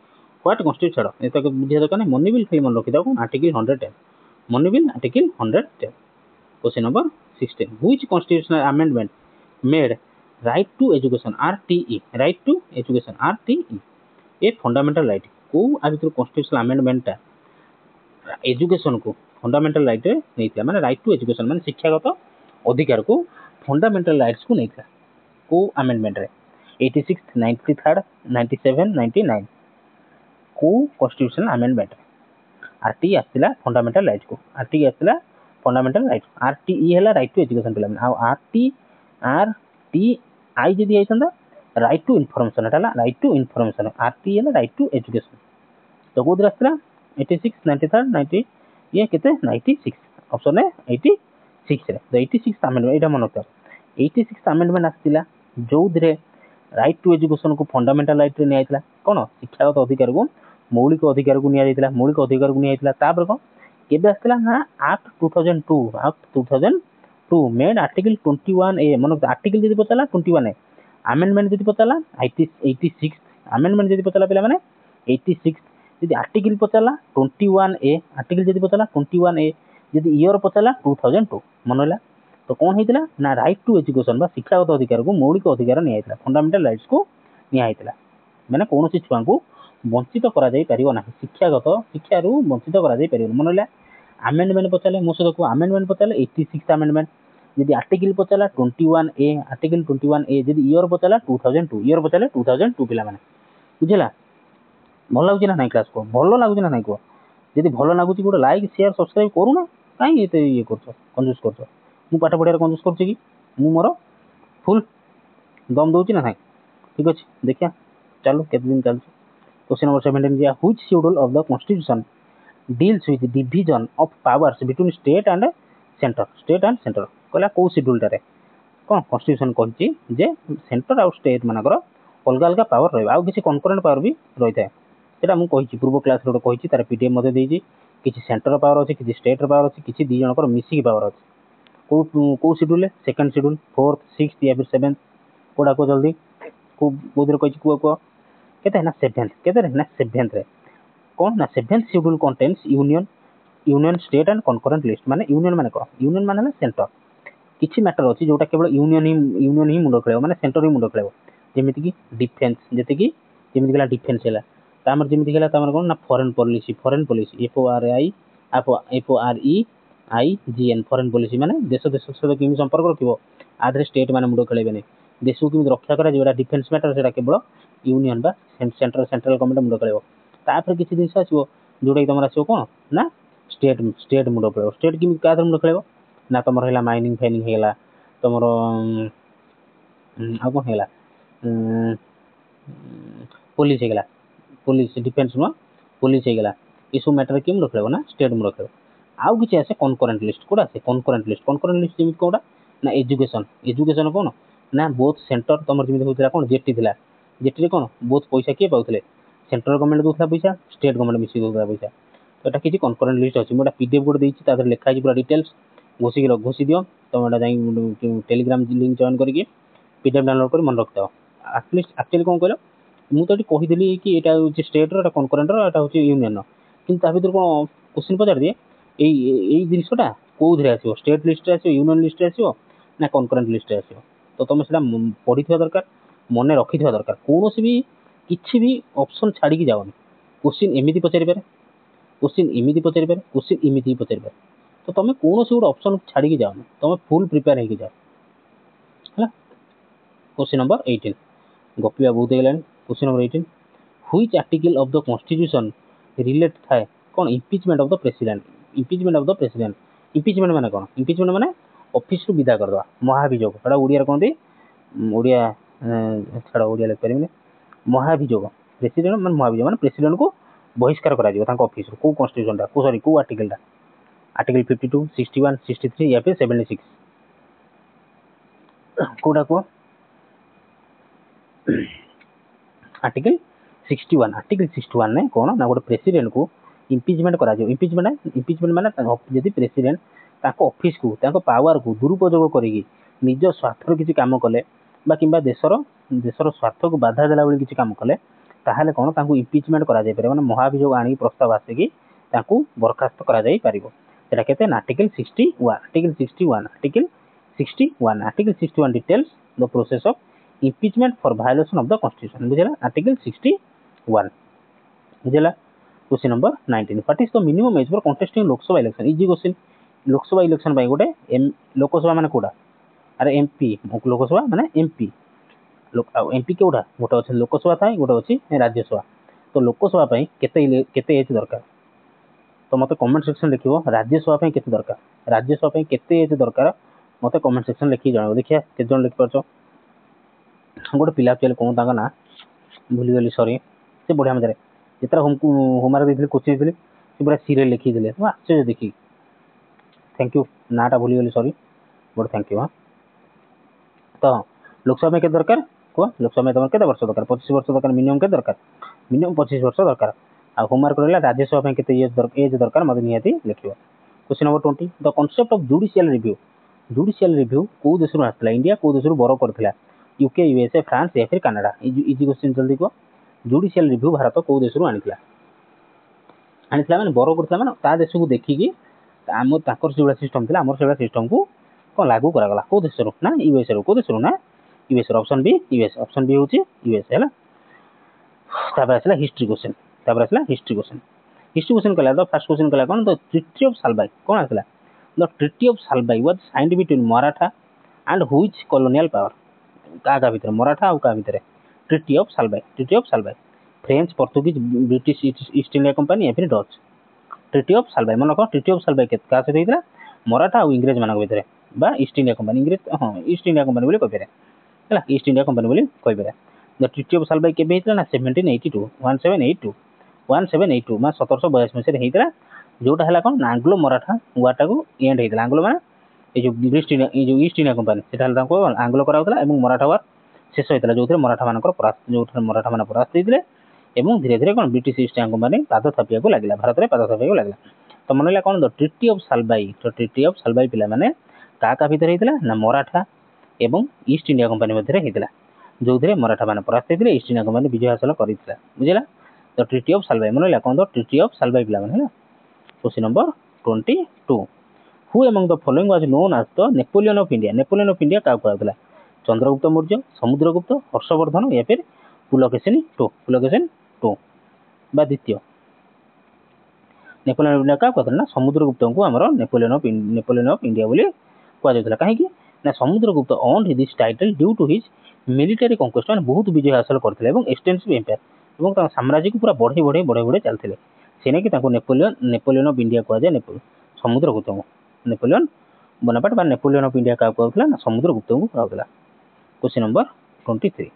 what constitute छाड़ ये तक बुझिया दरकार नहीं मनी बिल खाली मन रखि दाओ article 110 money bill article 110 question number 16 which constitutional amendment made right to education RTE right to education RTE a fundamental right को आबितर कॉन्स्टिट्यूशनल अमेंडमेंट ता एजुकेशन को फंडामेंटल राइट नैथिला माने राइट टू एजुकेशन माने शिक्षागत अधिकार को फंडामेंटल राइट्स को नैथिला को अमेंडमेंट रे 86 93 97 99 को कॉन्स्टिट्यूशनल अमेंडमेंट आरटीई आसला फंडामेंटल राइट को आरटीई आसला फंडामेंटल राइट आरटीई हैला राइट टू एजुकेशन पिला आ आरटीआई जदी आइसंदा राइट टू इन्फॉर्मेशन हैला राइट टू इन्फॉर्मेशन आरटीई हैला राइट टू एजुकेशन तो कोद आसला 86 93 90 ये केते 96 ऑप्शन है 86 रे तो 86 अमेंडमेंट एटा मन कर 86 अमेंडमेंट आसतिला जोदरे राइट टू एजुकेशन को फंडामेंटल राइट रे नियाइतला कोन शिक्षागत अधिकार को मौलिक अधिकार को निया जाइतला मौलिक अधिकार को नियाइतला तापर को केबे आसतला ना एक्ट 2002 मेड आर्टिकल 21 ए मन आर्टिकल जदी पतला 21 ए अमेंडमेंट जदी पतला 86 अमेंडमेंट जदी पतला पिला माने 86 जदी आर्टिकल पतला 21 ए आर्टिकल जदी पतला 21 ए जदी ईयर पतला 2002 मनला तो कौन हेतला ना राइट टू एजुकेशन बा शिक्षागत अधिकार को मौलिक अधिकार नियाइतला फंडामेंटल राइट्स को नियाइतला माने कोनोसी छुआ को वंचित करा जाई परिबो नाही शिक्षागत शिक्षारू वंचित करा जाई परिबो मनला अमेंडमेंट पचाले मोसद को अमेंडमेंट पचाले 86 अमेंडमेंट जदी आर्टिकल पचाला 21 ए आर्टिकल 21 ए जदी ईयर पचाला 2002 ईयर पचाले 2002 पिला माने बुझिला भल लागुची ना नाही क्लास को भल लागुची ना नाही को जदी भल लागुची गोटे लाइक शेयर सब्सक्राइब करू ना काई एते ये करछो कंजूस करछो मु पाठ पढियार कंजूस करछि कि मु मोर फुल दम दउची ना नाही ठीक अछि देखिया चलो केते दिन चलछ क्वेश्चन नंबर 17 जे which schedule of the constitution deals with division of powers between state and centre कहला को शेड्यूल टारे कोन कॉन्स्टिट्यूशन कहछि जे सेंटर आउ स्टेट मानकर अलग अलग पावर रहबा आ किछि कॉन्करेंट पावर भी रहिता सेटा मु कहिछि पूर्व क्लास रो कहिछि तार पीडीएफ मध्ये देछि किछि सेंटर पावर अछि किछि स्टेट पावर अछि किछि दी जनकर मिसी पावर अछि को schedule second schedule fourth sixth या फिर सेवेंथ कोडा को जल्दी को बोधर कहिछि को केते ना सेवेंथ केते ना सेवेंथ रे कौन ना 7th schedule contains union state and concurrent list माने यूनियन माने कौन यूनियन माने सेंटर किछि मैटर अछि जोटा केवल यूनियन ही मुंड खेलेबो माने सेंटर ही मुंड खेलेबो जेमिति कि डिफेंस जेमिति गला डिफेंस हैला तामर जेमिति गला तामर कोन ना foreign policy FOREIGN foreign policy माने देश सहित किमि संपर्क रखिबो आधरे स्टेट माने मुंड खेलेबेनी देश को किमि रक्षा करा जेबा डिफेंस मैटर सेटा केवल यूनियन बा सेंट्रल गवर्नमेंट मुंड खेलेबो तापर किछि दिन आसीबो जोडा कि तमरा आसीबो कोन ना स्टेट मुंड खेलेबो स्टेट किमि का मुंड खेलेबो ना तमर हैला माइनिंग फाइनिंग हैला तमर आ कोन हैला पुलिस हैला पुलिस डिफेंस नो पुलिस हैला इसु मैटर किम रखलेबो ना स्टेट मुंड रखलेबो आउ किछि आसे कनकरेंट लिस्ट कोडा आसे कनकरेंट लिस्ट जेमि कोडा ना एजुकेशन कोन ना बोथ सेंटर तमर जेमि होतला कोन जेटी थिला जेटी रे कोन बोथ पैसा के पाउथले सेंट्रल गवर्नमेंट दोथला पैसा स्टेट गवर्नमेंट मिसी दोथला पैसा तो एटा किछि कनकरेंट लिस्ट अछि मोटा पीडीएफ कोड देछि तादर लेखा छि पूरा डिटेल्स घोषी दियो तुम एटा जाई टेलीग्राम लिंक जॉइन करके पीडीएफ डाउनलोड कर मन रखता एटलीस्ट एक्चुअली कोन कहलो मु तो कहि देली कि एटा होछि स्टेट रो एटा कनकरेंट रो एटा होछि यूनियन रो किंतु ता भीतर कोन क्वेश्चन पचार दिए एई जिनिसटा को धरे आसीबो स्टेट लिस्ट रे आसीबो यूनियन लिस्ट रे आसीबो ना कनकरेंट लिस्ट रे आसीबो तो तुम सेटा पढिथवा दरकार मने रखिथवा दरकार कोनोसी भी किछि भी ऑप्शन छाडी कि जाओनी क्वेश्चन एमिति पचारि पारे क्वेश्चन इमिति पचारि पारे तो तुम कोनोसी गुड ऑप्शन छाडी कि जाओनी तुम फुल प्रिपेयर हे कि जाओ हला क्वेश्चन नंबर 18 गपिया बहुत गेलानी question number 18 which article of the constitution relate थाए कोन impeachment of the president impeachment माने कोन इम्पीचमेंट माने ऑफिस रु विदा करदवा महाभियोग एटा ओडिया रे कोनदी ओडिया छाड़ा ओडिया लिख परिबने महाभियोग प्रेसिडेंट माने महाभियोग माने प्रेसिडेंट को बहिष्कार करा जिवो तांको ऑफिस रु को कॉन्स्टिट्यूशन टा को सॉरी को आर्टिकल टा आर्टिकल 52 61 63 या फिर 76 कोडा को आर्टिकल 61 ने कोन ना गोटे प्रेसिडेंट को इम्पीचमेंट करा जो इम्पीचमेंट माने यदि प्रेसिडेंट ताको ऑफिस को ताको पावर को दुरुपयोग करिगी निज स्वार्थ किछि काम कले बा किबा देशर स्वार्थ को बाधा देला बेले किछि काम कले ताहाले कोन ताको इम्पीचमेंट करा जाय पारे माने महाभियोग आनी प्रस्ताव आसे कि ताको बरखास्त करा जाय पारिबो सेटा केते article 61 details the process of impeachment for violation of the constitution बुझला आर्टिकल 61 बुझला question number 19 what is the minimum age for contesting Lok Sabha election easy question Lok Sabha election बाय गोटे लोकसभा माने कोडा अरे एमपी लोकसभा माने एमपी एमपी कोडा गोटे अछि लोकसभा थाय गोटे अछि राज्यसभा तो लोकसभा पय केते एज दरकार तो मते कमेंट सेक्शन लिखिबो राज्यसभा पय केते दरकार मते कमेंट सेक्शन लिखि जानो देखिया केते जन लिख परछो गोटे पिला चले कोन ताका ना भूली गली सॉरी से बढ़िया मजारे जेतरा होमवर्क देथिले कोचिंग देथिले से पूरा सीरियल लिखि दिले तो आश्चर्य देखि थैंक यू नाटा भूली गली सॉरी बड़ थैंक यू हां तो लोकसभा में के दरकार को लोकसभा में तमर केते वर्ष दरकार 25 वर्ष दरकार मिनिमम के दरकार मिनिमम 25 वर्ष दरकार आ होमवर्क रहला राज्यसभा में केते एज दरकार मते नियति लिखिबो question number 20 the concept of judicial review को देश रु आतला इंडिया को देश रु बरो करथिला यूके यूएसए फ्रांस या फिर कनाडा इजी क्वेश्चन जल्दी को जुडिशियल रिव्यू भारत को देश रु आनितला माने बरो करथला माने ता देश को देखि कि हमर ताकर जेवला सिस्टम थिला हमर सेवला सिस्टम को को लागू करा गला को देश रु ना यूएसए रु को देश रु ना यूएसए ऑप्शन बी होची यूएसए हला तापर असला हिस्ट्री क्वेश्चन कला द फर्स्ट क्वेश्चन कला कोन द ट्रीटी ऑफ सालबाई कोन असला the treaty of Salbai was signed between Maratha and which colonial power का भीतर मराठा और का भीतर treaty of Salbai French Portuguese British east India company या फिर डच ट्रीटी ऑफ सालबाई मन को ट्रीटी ऑफ सालबाई के का से देइतला मराठा और इंग्रेज मानक भीतर बा ईस्ट इंडिया कंपनी इंग्रेज ईस्ट इंडिया कंपनी बोली कहबेरे हला ईस्ट इंडिया कंपनी बोली कहबेरे द ट्रीटी ऑफ सालबाई के बेइतला ना 1782 मा 1782 में से हेइतला जोटा हला कोन आंग्लो मराठा वाटा को एंड हेइतला आंग्लो माने ए जो ईस्ट इंडिया कंपनी सेटा हला को आंग्लो कराउतला एवं मराठा वार शेष होइतला जोथरे मराठा मानकर मराठा माने परास्त हेइतले एवं धीरे धीरे कोन ब्रिटिश ईस्ट इंडिया कंपनी पाद थापिया को लागला भारत रे पाद थापिया को लागला तो मनला कोन द ट्रीटी ऑफ सालबाई पिला माने का भीतर हेइतला ना मराठा एवं ईस्ट इंडिया कंपनी मध्ये हेइतला जोथरे मराठा माने परास्त हेइतले ईस्ट इंडिया कंपनी विजय हासिल करितला बुझिला द ट्रिटी ऑफ साल्वाई मन रहा कौन ट्रिटी ऑफ साल्वाई पिला है। Question number 22 who among the following was known as the Napoleon of India. Napoleon of India क्या कहला चंद्रगुप्त मौर्य समुद्रगुप्त हर्षवर्धन या फिर पुलकेशिन टू बा द्वितीय नेपोलियन ऑफ इंडिया क्या कहते ना समुद्रगुप्त को आमर नेपोलियन ऑफ इंडिया बोली कहला कहीं ना Samudragupta on this title due to his military conquest मैंने बहुत विजय हासिल करते एक्सटेंसिव एम्पायर और साम्राज्य को पूरा बढ़े बढ़े बढ़े बढ़े चलते से नहीं नेपोलियन ऑफ इंडिया कहुए समुद्रगुप्त को नेपोलियन बोनापार्ट बा नेपोलियन ऑफ इंडिया क्या कहला ना समुद्रगुप्त को कहला। क्वेश्चन नंबर 23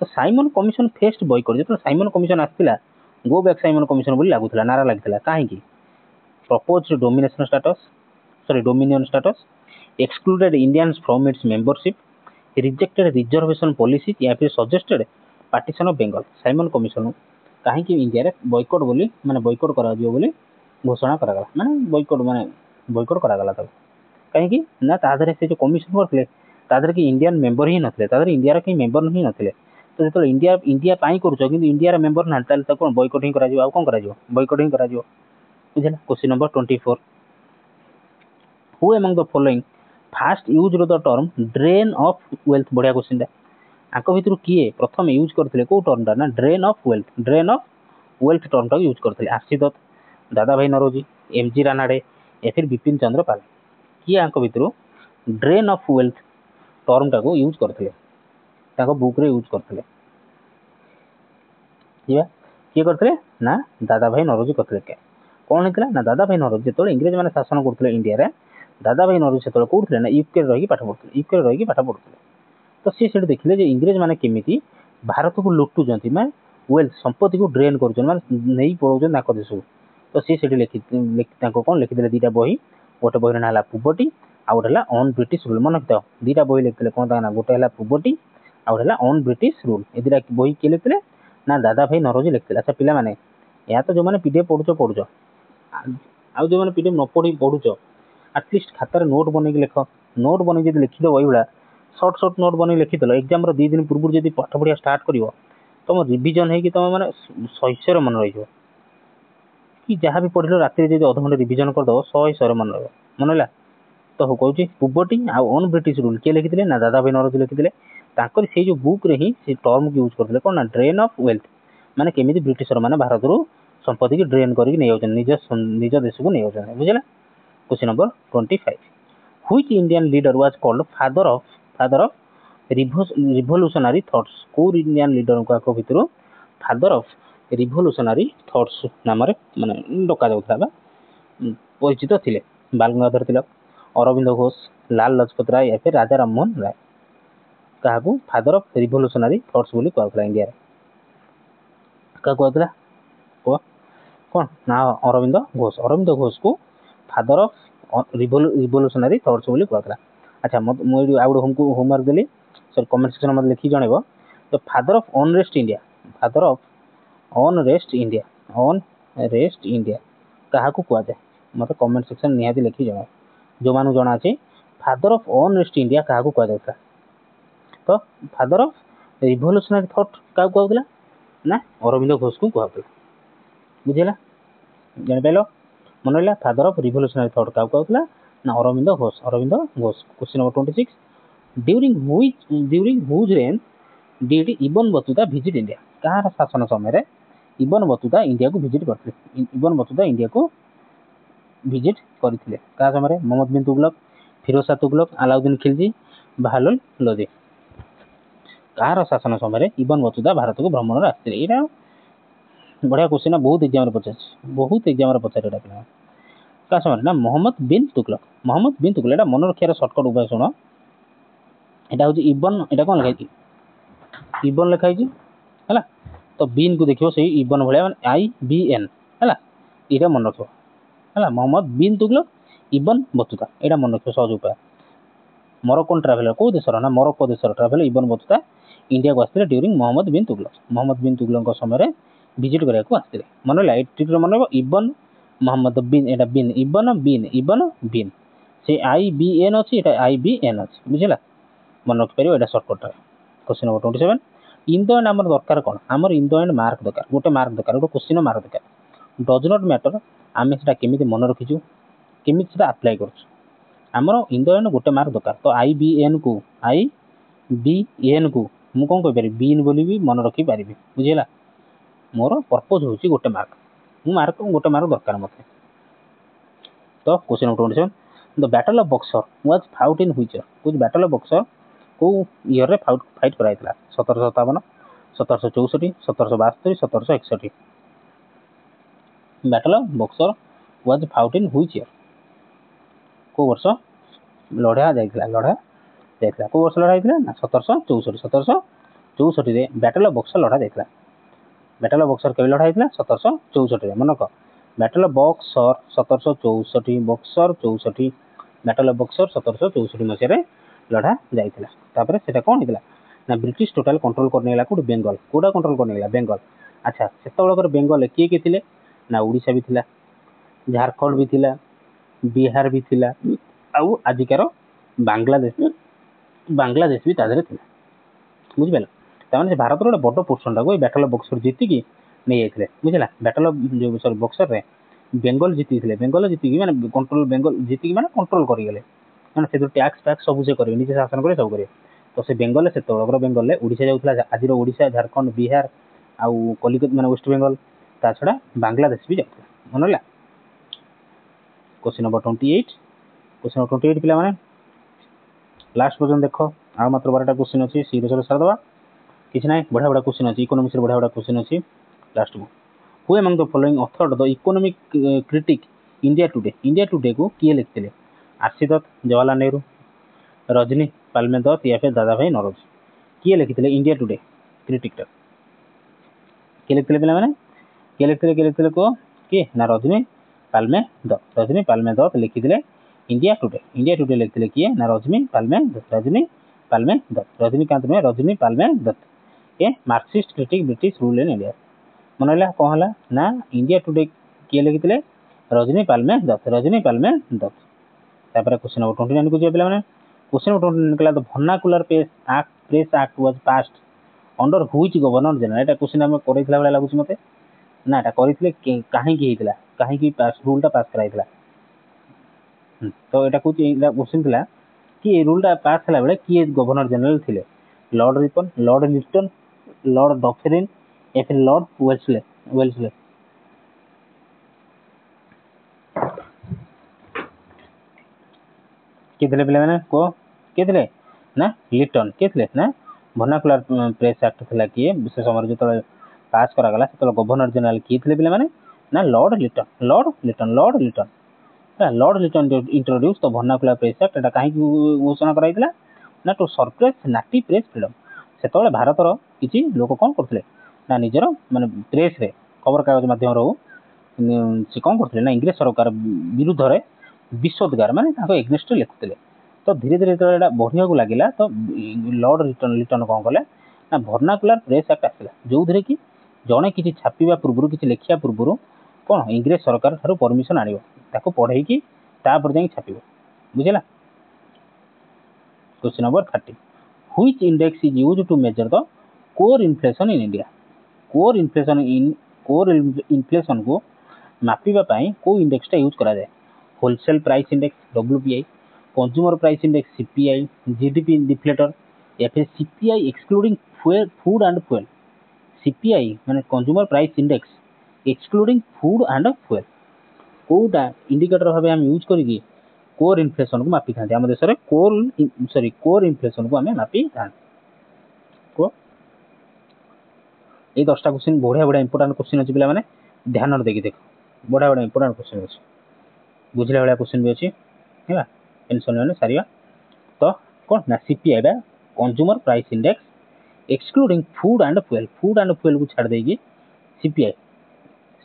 तो साइमन कमिशन फेस्ट बॉयकॉट जो साइमन कमिशन आसला गो बैक साइमन कमिशन बोली लगुला नारा लगी कहीं proposed domination status dominion status excluded Indians from its membership rejected reservation policy या फिर suggested partition of Bengal Simon commission कहीं इंडिया रे बॉयकॉट बोली माने बॉयकॉट करा जियो बोली घोषणा करागला माने बॉयकॉट करागला तब कहीं ना तादरे से जो कमिशन करते तादरे कि इंडियन मेंबर ही नथिले तादरे इंडिया रे कहीं मेंबर ही नथिले तो जो इंडिया पाई करूछ किंतु इंडिया रे मेंबर ना ताल कोन बॉयकॉट ही करा जियो आ कोन करा जियो बॉयकॉट ही करा जियो बुझला। Question number 24 who among the following fast use the term drain of wealth बढ़िया क्वेश्चन आक भितर किए प्रथम यूज करते कौ टर्मटा ना ड्रेन ऑफ वेल्थ टर्मटा यूज करते आरसी दत्त दादा भाई नरोजी एमजी रानाडे या फिर बिपिन चंद्र पाल किए आक भितर ड्रेन ऑफ वेल्थ टर्मटा को यूज करते बुक रे यूज करते किए करते ना दादा भाई नरोजी करते कौन होता ना दादा भाई नरोजी जो इंग्रेज मैंने शासन करते इंडिया रे दादा भाई नरोजी से कौन ना यूके रही पाठ पढ़ुते तो सी देखिले इंग्रेज मैंने केमी भारत को लुटुंट मैं वेल्थ संपत्ति को ड्रेन कर नहीं पड़ाऊँ देश को तो सी कौन लिखिले दीटा बही गोटे बही ना पुबर्टी आउ गोटे ऑन ब्रिटिश रूल मन रखिथ दीटा बही लिखते कौन ना गोटे पुबर्टी आउ गोटे ऑन ब्रिटिश रूल ए दीटा बही किए लिखते ना दादा भाई नरोजी लिखते। अच्छा पिला माने या तो जो मैंने पीडीएफ पढ़ुच आउ जो मैंने पीडीएफ न पढ़ी पढ़ुच आटलिस्ट खातार नोट बन लिख नोट बन लिखिद वही सर्ट नोट बन लिखिदेल एग्जाम 2 दिन पूर्व जब पाठ पढ़िया स्टार्ट कर तुम रिविजन है तुम मैंने शहर मन रही कि जहाँ भी पढ़ल राति जब अध घंटे रिविजन करदेव शहर मन मन रहा तो कौन पुबर्टी आउ ऑन ब्रिटिश रूल किए लिखिते ना दादा भाई नरोजी लिखिते से जो बुक रे ही से टर्म को यूज करते कौन ना ड्रेन ऑफ वेल्थ माने केमी ब्रिटिशर मैंने भारत रू संपत्ति की ड्रेन करके निज देश को नहीं बुझला। Question number 25 which Indian leader was called father of revolutionary thoughts को इंडियन लीडर को भितर फादर ऑफ रिवोल्यूशनरी थॉट्स नाम माने डका जाउथला परिचित थिले बाल गंगाधर तिलक अरविंद घोष लाल लजपत राय या फिर राजा राममोहन राय क्या फादर ऑफ रिवोल्यूशनरी थॉट्स बोली कहला इंडिया क्या कहला कौन ना अरविंद घोष को फादर ऑफ रिवोल्यूशनरी थॉट्स बोली कहला। अच्छा मुझे आउ गोटे होमवर्क देली सर कमेंट सेक्शन में लिखी जनइब the father of unrest India क्या कहुए मत कमेंट सेक्शन निहाती लिखी जन जो मान जना अच्छे फादर ऑफ अनरेस्ट इंडिया क्या कहुए तो फादर ऑफ रिवोल्यूशनरी थॉट क्या कहला ना अरविंद घोष को कहला बुझेगा जान मन रहा फादर ऑफ रिवोल्यूशनरी थॉट क्या कहला ना Aurobindo Ghosh question number 26 during whose reign did Ibn Battuta visit India कहाँ शासन समय इबन बतुता इंडिया को विजिट करते क्या समय मोहम्मद बिन तुगलक फिरोज शाह तुगलक अलाउद्दीन खिलजी बहादुर लोधी कहाँ शासन समय इबन बतुता भारत को भ्रमण आसते यहाँ बढ़िया क्वेश्चन बहुत एग्जाम पचारे क्या समय ना मोहम्मद बिन तुगलक मन रखार सर्टकट उपाय शुण यहाँ हूँ इबन यहाँ कौन लिखाई इबन लिखाई है तो बीन को देखिए से इबन भाया IBN है यहाँ मन रख है मोहम्मद बिन तुगलक इबन बतुता यहाँ मन रख सहज उपाय मोरक्कन ट्राभेलर कौ देशर ना मोरक्को देशर ट्राभेलर इबन बतुता इंडिया को आसते ड्यूरिंग मोहम्मद बिन तुगलक समय विजिट करने को आसते मन रहा मन इबन मोहम्मद बिन यहाँ बिन इबन बिन से IBN अच्छी IBN अच्छी बुझेगा मन रखिपर यहाँ shortcut. Question number 27 in the end आमर दरकार कौन आमर इन द एंड मार्क दरकार गोटे मार्क दरकार गोटे क्वेश्चन मार्क दरकार डज नॉट मैटर आम से केमी मन रखीचु केमी से आप्लाय कर आमर इन द एंड गोटे मार्क दरकार तो आई बी एन को मुझे कौन कहीपर बीन बोली भी मन रखी पारि बुझेगा मोर पर्पज हूँ गोटे मार्क मार्क गोटे मार्क दरकार मत तो question number 27 the battle of Buxar was fought in which कुछ बैटल ऑफ बक्सर को ईयर रे फाइट कराई 1757 1764 1772 1761 battle of Buxar was fought in which year को वर्ष लड़ा जाइଥିଲା को वर्ष लड़ा जाइଥିଲା ना 1764 रे बैटल ऑफ बक्सर लड़ा जाइଥିଲା बैटल ऑफ बक्सर केबे लड़ा जाइଥିଲା 1764 रे मन को battle of Buxar 1764 Buxar 64 battle of Buxar 1764 मसिया रे लड़ा जाइଥିଲା तापर सेटा कोन हितला ना ब्रिटिश टोटल कंट्रोल करने गेला कोड बेंगल कोडा कंट्रोल करने गेला बेंगल अच्छा सेतबेला कर बेंगल किए के थिले ना ओडिशा भी थिला झारखंड भी थिला बिहार भी थिला आउ आजिकार बांग्लादेश भी तादरे थिला बुझिबेला तामाने भारत रो बड़ पोर्शन टा को बैटल ऑफ बक्सर जीति की नहीं आइथिले बुझिला बैटल ऑफ जो सॉरी बक्सर रे बेंगल जीति थिले बेंगल जीति की माने कंट्रोल बेंगल जीति की माने कंट्रोल करि गेले माने से टैक्स फैक्स सब से करे निजे शासन करे सब करे तो से बेंगल से तोळगर बेंगल ओडिशा जाउथला आजिरो ओडिशा झारखंड बिहार आउ कलिकता माने वेस्ट बेंगल ता छडा बांग्लादेश भी जाउथला मनला क्वेश्चन नंबर 28 पिला माने लास्ट पर्यंत देखो आ मात्र 12टा क्वेश्चन अछि सीरीज रे सार दवा किछ नाही बडा क्वेश्चन अछि इकोनॉमिक्स रे बडा क्वेश्चन अछि लास्ट को who among the following author the economic critic India today को किए लिखथिले आरसी दत्त जवाहरलाल नेहरू रजनी पालमे दत्त या फिर दादा भाई नौरोजी किए लिखिथिले इंडिया टुडे क्रिटिक टा किए लिखथिले पिला माने किए लिखथिले को कि ना रजनी पालमे दत्त लिखिथिले इंडिया टुडे लिखथिले किए ना रजनी पालमे दत्त रजनीकांत में रजनी पालमे दत्त ये Marxist critic British rule in India मनला कौन है ना इंडिया टुडे किए लिखिथिले रजनी पालमे दत्त क्वेश्चन नंबर 29 को पिला माने क्वेश्चन नंबर 29 निकला the vernacular press act was passed under which governor general Etah question हम करैतला वाला लागुच मते ना एटा करितले काहे की हेतला काहे की पास रूल टा पास कराइतला तो एटा कुछ क्वेश्चन थिला कि ए रूल टा पास हला बेले कि गवर्नर जनरल थिले lord Ripon lord Lytton lord doctrine या फिर लॉर्ड वेल्सले कितले पिले माने को कितले ना लिटन कितले ना वर्नाकुलर प्रेस एक्ट थिला कि विशेष समय जत पास करा गला तो गवर्नर जनरल की थिले पिले माने ना Lord Lytton introduce the vernacular press act एटा काहे घोषणा कराइतला ना टू सरप्रेस नाटी प्रेस फ्रीडम सेतबेले भारत रो किछि लोक कोन करथिले ना निजर माने प्रेस रे खबर कागज माध्यम रो से कोन करथिले ना इंग्लिश सरकार विरुद्ध रे विशोधगार माने ताको एग्नेस्ट लिखुथिले तो धीरे धीरे एटा बढ़िया को लागिला तो लॉर्ड लिटन कोन कले ना वर्नाकुलर प्रेस एक्ट आसिला जो धरे कि जणे किछि छापिबा पूर्वरु किछि लेखिया पूर्वरु कोन इंग्लिश सरकार थारु परमिशन आनिबो ताको पढाई कि तापर जाई छापिबो बुझिला question number 30 which index is used to measure the core inflation in India core inflation को मापिबा पई को इंडेक्स टा यूज करा जाय wholesale price index WPI consumer price index CPI GDP deflator या फिर CPI excluding food and fuel CPI माने consumer price index excluding food and fuel कोटा इंडिकेटर भाबे हम यूज करिकि कोर इन्फ्लेशन को मापी थांते हम देश रे कोर इन्फ्लेशन को हमें मापी थां को ए 10टा क्वेश्चन बढ़िया इंपोर्टेंट क्वेश्चन अछि पिला माने ध्यान रे देखि देखो बढ़िया इंपोर्टेंट क्वेश्चन अछि बुझले वाला क्वेश्चन भी अछि हैला टेंशन माने सारिया तो कोन ना CPI बा consumer price index excluding food and fuel को छाड़ देगी CPI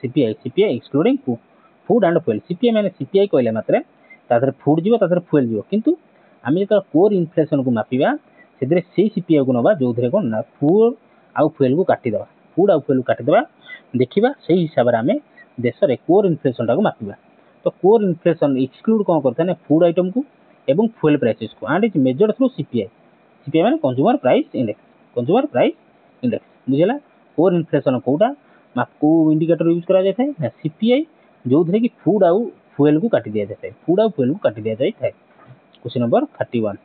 excluding food and fuel CPI माने CPI कहले मात्रे तादर फूड जीवो तादर फ्यूल जीवो किंतु आमे जत कोर इन्फ्लेशन को मापिबा सेदरे से CPI को नबा जो धरे कोन ना फूड आउ फ्यूल को काटी दबा देखिबा सही हिसाब रे आमे देश रे कोर इन्फ्लेशन टा को मापिबा तो कोर इन्फ्लेशन एक्सक्लूड कोन करता ने फूड आइटम को एवं फ्यूल प्राइसेस को and is measured through CPI माने कंज्यूमर प्राइस इंडेक्स बुझेगा कोर इन्फ्लेशन कोटा को इंडिकेटर यूज करा जाए ना सीपीआई जो थे कि फूड आउ फुएल को काटी दिया जाए फूड आउ फुएल को काटी दिया जाए क्वेश्चन नंबर 31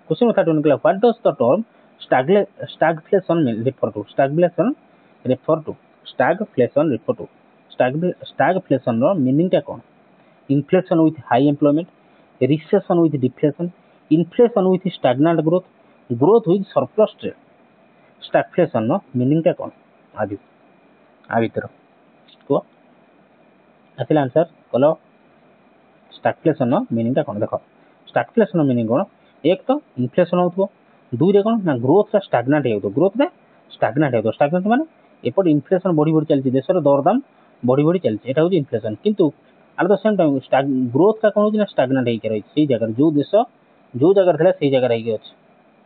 क्वेश्चन नंबर 31 निकला what does the term stagflation refer to stagflation रो मीनिंग टा कोन inflation with high employment recession with deflation inflation with stagnant growth with surplus trade stagflation रो मीनिंग टा कोन आ भीतर को आसिला आंसर कलो स्टैगफ्लेशन रो मीनिंग टा कोन देखो स्टैगफ्लेशन रो मीनिंग कोन एक तो इन्फ्लेशन होतो दुई रे कोन ना ग्रोथ रा स्टैग्नेंट हेतो ग्रोथ रे स्टैग्नेंट माने एपट इन्फ्लेशन बढ़ी बढ़ी चलछि देशर दरदाम बढ़ी बढ़ी चलछि एटा होछि इन्फ्लेशन किंतु at the same time growth का कोन होछि ना स्टैग्नेंट हेके रहि सेही जगह जो देश जो जगह थिला सेही जगह रहि अछि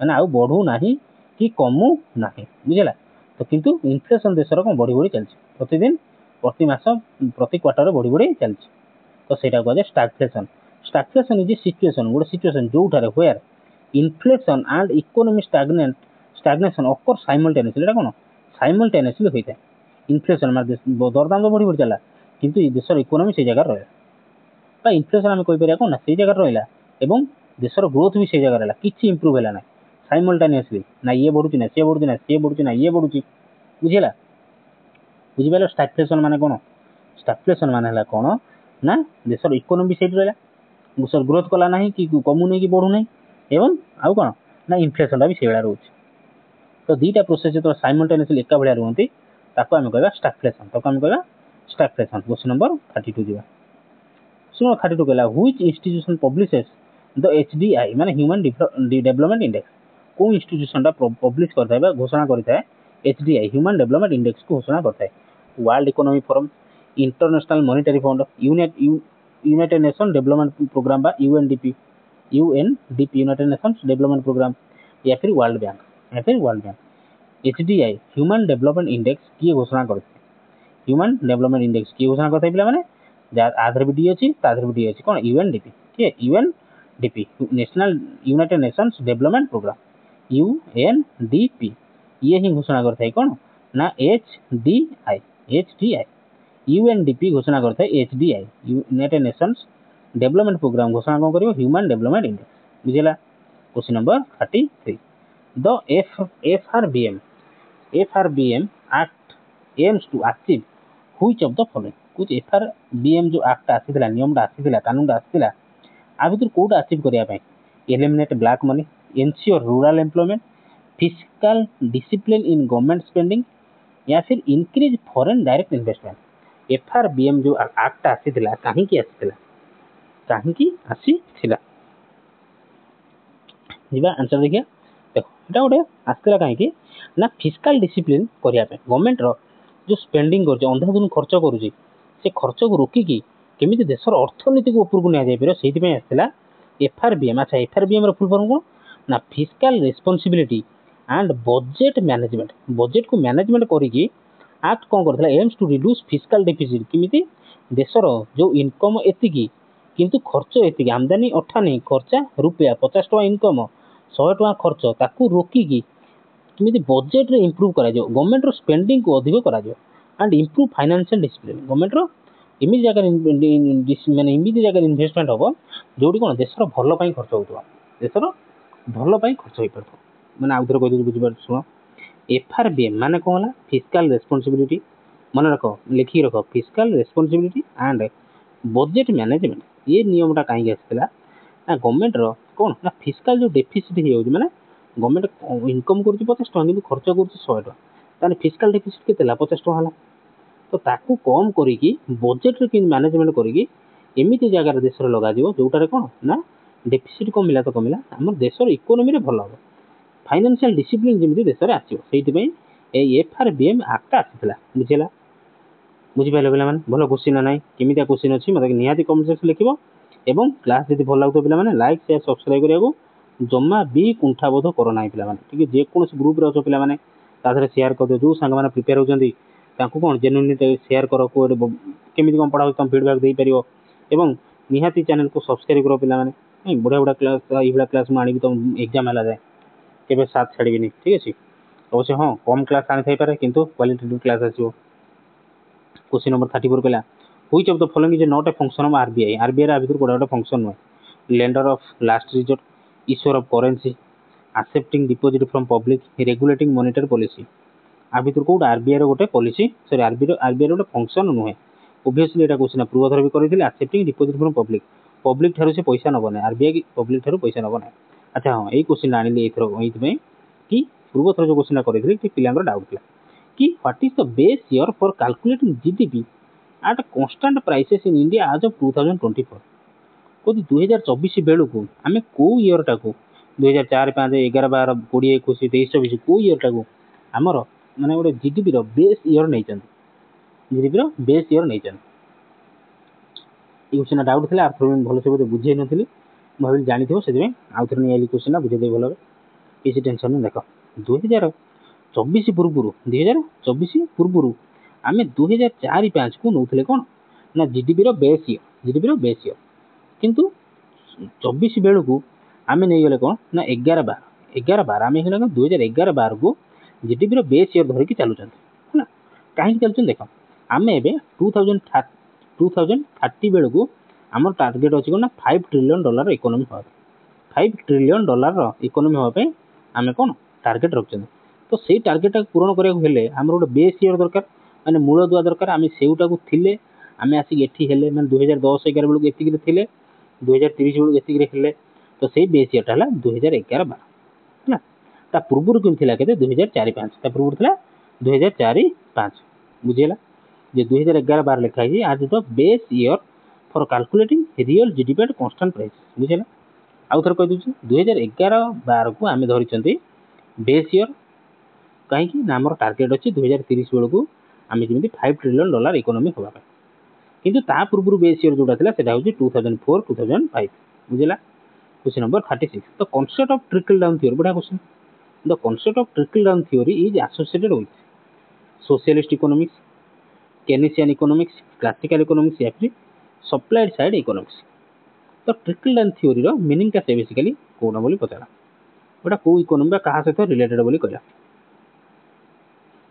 माने आउ बढ़ू नाही कि कमु नाही बुझला तो किंतु इन्फ्लेशन देशर कोन बढ़ी बढ़ी चलछि प्रतिदिन प्रति मास प्रति क्वार्टर बढ़ी बढ़ी चलछि तो सेटा को स्टैगफ्लेशन इज सिचुएशन गोटे सिचुएशन जोठारे where inflation and economy stagnation occur simultaneously एटा कोन साइमल्टेनियसली होइता इन्फ्लेशन माने दरदाम तो बढ़ी बढ़ी चला किंतु देशर इकोनॉमी से जगह रहे बा इन्फ्लेशन आम कहि परिया कोन ना से जगह रहला एवं देशर ग्रोथ भी से जगह रहला किछि इंप्रूव हैला ना साइमल्टेनियसली ना ये बढ़ुची ना से बढ़ुची ना से बढ़ुची ना ये बढ़ुची बुझिला बुझि पालो स्टैगफ्लेशन माने कोन स्टैगफ्लेशन माने हला कोन ना देशर इकोनॉमी से रहला देशर ग्रोथ कला नाही कि कमु नै कि बढ़ु नै एवं आउ कोन ना इन्फ्लेशन भी से बेला रहउची तो दीटा प्रोसेस जो साइमल्टेनियसली एका भलिया रहंती ताको हम कहबा स्टैगफ्लेशन क्वेश्चन नंबर 32 दिबा क्वेश्चन नंबर 32 कहला which institution publishes the HDI माने ह्यूमन डेवलपमेंट इंडेक्स को इंस्टीट्यूशन टा पब्लिश करता है घोषणा करता है एचडीआई ह्यूमन डेवलपमेंट इंडेक्स को घोषणा करता है World Economic Forum International Monetary Fund United Nation Development Programme बा UNDP United Nations Development Programme या फिर World Bank HDI human development index किए घोषणा करते ह्यूमन डेवलपमेंट इंडेक्स किए घोषणा करते पिला माने आधार भी डी अछि ताधार भी डी अछि कोन यूएनडीपी के UNDP national United Nations Development Programme UNDP ये ही घोषणा करता है कोन ना एचडीआई यूएनडीपी घोषणा करता है HDI United Nations Development Programme घोषणा कोन करियो ह्यूमन डेवलपमेंट इंडेक्स बुझिला question number 33 the FRBM Act aims to achieve which of the following कुछ FRBM जो एक्ट आसीथिला नियम टा आसीथिला कानून टा आसीथिला आ भितर कोटा अचीव करिया पय eliminate black money ensure rural employment fiscal discipline in government spending या फिर increase foreign direct investment FRBM जो एक्ट आसीथिला काहे की आसीथिला जिबा आंसर देखिए देखो एटा गोटे आसला कहीं ना फिस्कल डिसिप्लिन करिया पे गवर्नमेंट रो जो स्पेंडिंग कर अंधाधुन खर्च करुची से खर्च को रोकिकी केमिति देशर अर्थनीति को ऊपर को निया जाय परयो सेति पे आसला FRBM अच्छा FRBM रो फुल फॉर्म को ना फिस्कल रिस्पांसिबिलिटी एंड बजट को मैनेजमेंट करिकी एक्ट कोन करथला aims to reduce fiscal deficit केमिति देशर जो इनकम एतिकी किंतु खर्च एतिकी आमदानी 98 खर्चा रुपया 50 टका इनकम 100 टका खर्च ताकू रोकिकी किमिति बजेट रे इंप्रूव करा जो गवर्नमेंट रो स्पेंडिंग को अधिक करा जो and improve financial discipline government रो इमिति जगह इन्वेस्टमेंट होबो जोडी कोन देशर भलो पई खर्च होतबा देशर भलो पई खर्च होई परतो माने आउथर कहि बुझि पर सुनो FRBM माने कोन होला फिस्कल रिस्पांसिबिलिटी मन रखो लिखि रखो fiscal responsibility and budget management ये नियम टा काहे आसला ना गवर्नमेंट रो कोन ना फिस्कल जो डेफिसिट हे होय माने गवर्नमेंट इनकम करछि 50 टका किंतु खर्च करछि 100 टका ताने फिस्कल डेफिसिट केतेला 50 टका हला तो ताकू कम करिकी बजेट रे किन मैनेजमेंट करिकी एमिति जगह देश रे लगा दियो जोटारे कोन ना डेफिसिट कमिला तो कमिला हमर देशर इकोनॉमी रे भलो हो फाइनेंशियल डिसिप्लिन जेमिति देश रे आछियो सेति पई ए FRBM एक्ट आछितला बुझिला बुझि पाइले पिला माने भलो क्वेश्चन नाही केमितिया क्वेश्चन अछि मते निहाती कमेंट सेक्शन लिखिबो एवं क्लास जदि भल लागतो पिला माने लाइक शेयर सब्सक्राइब करियाको जम्मा भी कुंठाबोध करो नाही पिला माने ठीक जे कोनस ग्रुप रे अछो पिला माने ताधरे शेयर कर दो जो संग माने प्रिपेयर होजंदी ताको कोन जेन्युइनली शेयर करो को केमिति कोन पढाउ तुम फीडबैक देई परियो एवं निहाती चैनल को सब्सक्राइब करो पिला माने नहीं बड़ा क्लास ई बड़ा क्लास मानिबी तुम एग्जाम हला जाय केबे साथ छाड़ीबिनी ठीक अछि अवश्य हाँ कम क्लास आनी थाई पारे किंतु क्वालिटेटिव क्लास आसीबो। क्वेश्चन नंबर 34 कहला which of the following is not a function of RBI. RBI रा भितर कोडा फंक्शन नो lender of last resort issuer of currency accepting deposit from public regulating monetary policy आ भितर कोडा आरबीआई रो गोटे पॉलिसी सॉरी आरबीआई रो गोटे फंक्शन नुहे ओब्वियसली एटा क्वेश्चन पूर्व थर भी करिथिले accepting deposit from public public थारु से पैसा नबो ना आरबीआई पब्लिक थारु पैसा नबो ना। अच्छा हां एई क्वेश्चन आनिले एथरो एइतमे कि पूर्व थर जो क्वेश्चन करिथिले कि पिलांगर डाउट थिला कि what is the base year for calculating GDP at constant prices in India आज ऑफ 2024 कोदि 2024 बेलू को आमे को ईयर टाको 2004 5 11 12 20 21 23 24 को ईयर टाको हमर माने गोटे जीडीपी रो बेस ईयर नै चंद जीडीपी रो बेस ईयर नै चंद ई क्वेश्चन डाउट थिला आर्थर भलो से बोते बुझे नथिली भाबिल जानि थिबो सेदिमे आउथर नै आली क्वेश्चन बुझे दे भलो किसी टेंशन नै देखो 2024 पूर्वरु 2024 पूर्वरु आमे 2004 5 को नउथले कोन ना जीडीपी रो बेस ईयर किंतु 24 बेलू को आमे नै गले कोन ना 11 12 आमे हेला 2011 12 को जीडीपी रो बेस ईयर धरि कि चालू चंद है ना काहे चलचन देखो आमे एबे 2030 बेलू को हमर टारगेट अछि कोन ना $5 ट्रिलियन इकोनॉमी हो $5 ट्रिलियन रो इकोनॉमी हो पे आमे कोन टारगेट रखछन तो सेई टारगेट पूर्ण करिया हेले हमर गोटे बेस ईयर दरकार माने मूल दुआ दरकार आमे सेउटा को थिले आमे आसी एठी हेले माने 2010 11 बेलू एति रे थिले 2030 बेलू एति रे हेले तो सेई बेस ईयर हला 2011 12 ना ता पूर्वरु किन थिला केते 2004 5 ता पूर्वरु थिला 2004 5 बुझियला जे 2011 12 लिखा है आज the base year for calculating real GDP at constant price बुझियला आउ थर कह दूची 2011 12 को आमे धरि चंती बेस ईयर कहीं कि हमर टारगेट अछि 2030 बेलू को आमे जेमिति $5 ट्रिलियन इकोनॉमी होबा पे किंतु ता पूर्वरु बेस ईयर जोटा थिला सेटा होची 2004 2005 बुझिला। Question number 36 the concept of trickle down theory बडा question the concept of trickle down theory is associated with socialist economics Keynesian economics classical economics या फिर सप्लाइड साइड इकोनॉमिक्स तो ट्रिकल डाउन थ्योरी रो मीनिंग का से basically कोना बोली पताला बडा को इकोनॉमी बा कहा से रिलेटेड बोली कहला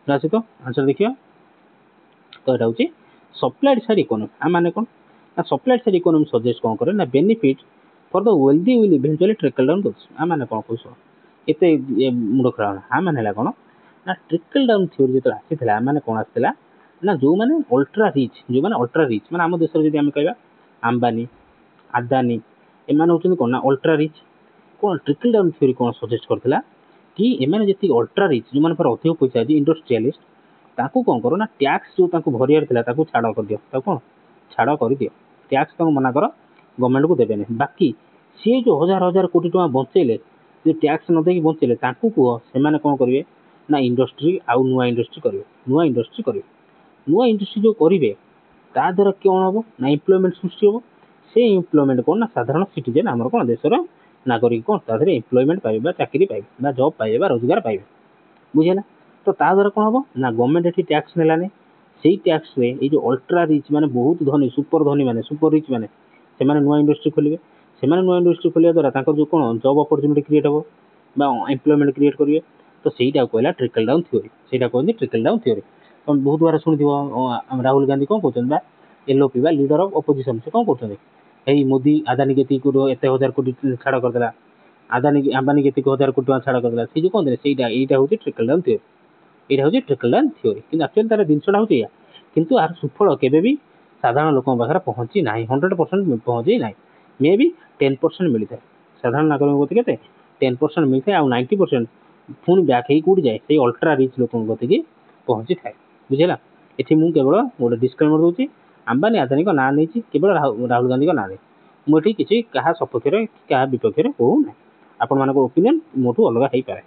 रासी तो आंसर देखियो तो एटा होची सप्लाइड साइड इकोनॉमी आ माने कोन ना सप्लाइड साइड इकोनॉमी सजेस्ट कोन करे ना benefit for the wealthy will eventually trickle down those आ माने कोन कोसो एते मुंड खराब आ माने ला कोन ना ट्रिकल डाउन थ्योरी जतो आसीथिला माने कोन आसीथिला ना जो माने अल्ट्रा रिच माने हम देश रे जदी हम कहबा अंबानी अदानी एमाने होचन कोन ना अल्ट्रा रिच कोन ट्रिकल डाउन थ्योरी कोन सजेस्ट करथिला कि एमाने जति अल्ट्रा रिच जो माने पर अधिक पैसा जे इंडस्ट्रियलिस्ट ताकू कोन करो ना टैक्स जो ताकू भरियार थिला ताकू छाड़ कर दियो ताकू कोन छाड़ कर दियो टैक्स ताकू मना करो गवर्नमेंट को देबेने बाकी से जो हजार हजार कोटी टका बंचेले जे टैक्स न देकी बंचेले ताकू को से माने कोन करिवे ना इंडस्ट्री आउ नुवा इंडस्ट्री करिवे नुआ इंडस्ट्री जो करिवे ता द्वारा कोन होबो ना एम्प्लॉयमेंट सृष्टि होबो से एम्प्लॉयमेंट कोन ना साधारण सिटीजन हमर कोन देशर नागरिक कोन तादरे एम्प्लॉयमेंट पाइबा चाकरी पाइबा बा जॉब पाइबा रोजगार पाइबा बुझेना तो ता द्वारा कोन होबो ना गवर्नमेंट एठी टैक्स नेलाने सेही टैक्स रे ए जो अल्ट्रा रिच माने बहुत धनी माने सुपर रिच माने से माने नुआ इंडस्ट्री खोलिबे से माने नुआ इंडस्ट्री खोलिया द्वारा ताकर जो कोन जॉब अपॉर्चुनिटी क्रिएट होबो बा एम्प्लॉयमेंट क्रिएट करिवे तो सेहीटा कहला ट्रिकल डाउन थ्योरी सेटा कहନ୍ତି ट्रिकल डाउन थ्योरी तुम बहुत बार शुणिथिबो राहुल गांधी कोन कहउछन बा एलओपी बा लीडर ऑफ ऑपोजिशन से कोन कहउछन एई मोदी अदानी केती को एते हजार कोटी छाड़ कर देला अदानी अंबानी केती को हजार कोटी छाड़ कर देला से जो कहउछन सेटा एटा होची ट्रिकल डाउन थ्योरी एटा होची ट्रिकल डाउन थ्योरी कि एक्चुअली तार दिनसडा होची या किंतु आर सुफल केबे भी साधारण लोकन पाखरा पहुंची नाही 100% पहुंची नाही मे बी 10% मिली थाए साधारण नागरिक गति केते 10% मिली थाए आ 90% पुनी बैक हे कोडी जाय से अल्ट्रा रिच लोकन गति की पहुंची थाए बुझेला एठी मु केवल गोटे डिस्क्लेमर दोची अंबानी अदानी को ना नहीं केवल राहुल गांधी को ना नहीं मुझे किसी क्या सपक्ष क्या विपक्ष कहू ना आपण मान ओपिनियन मोठू अलग हो पाए।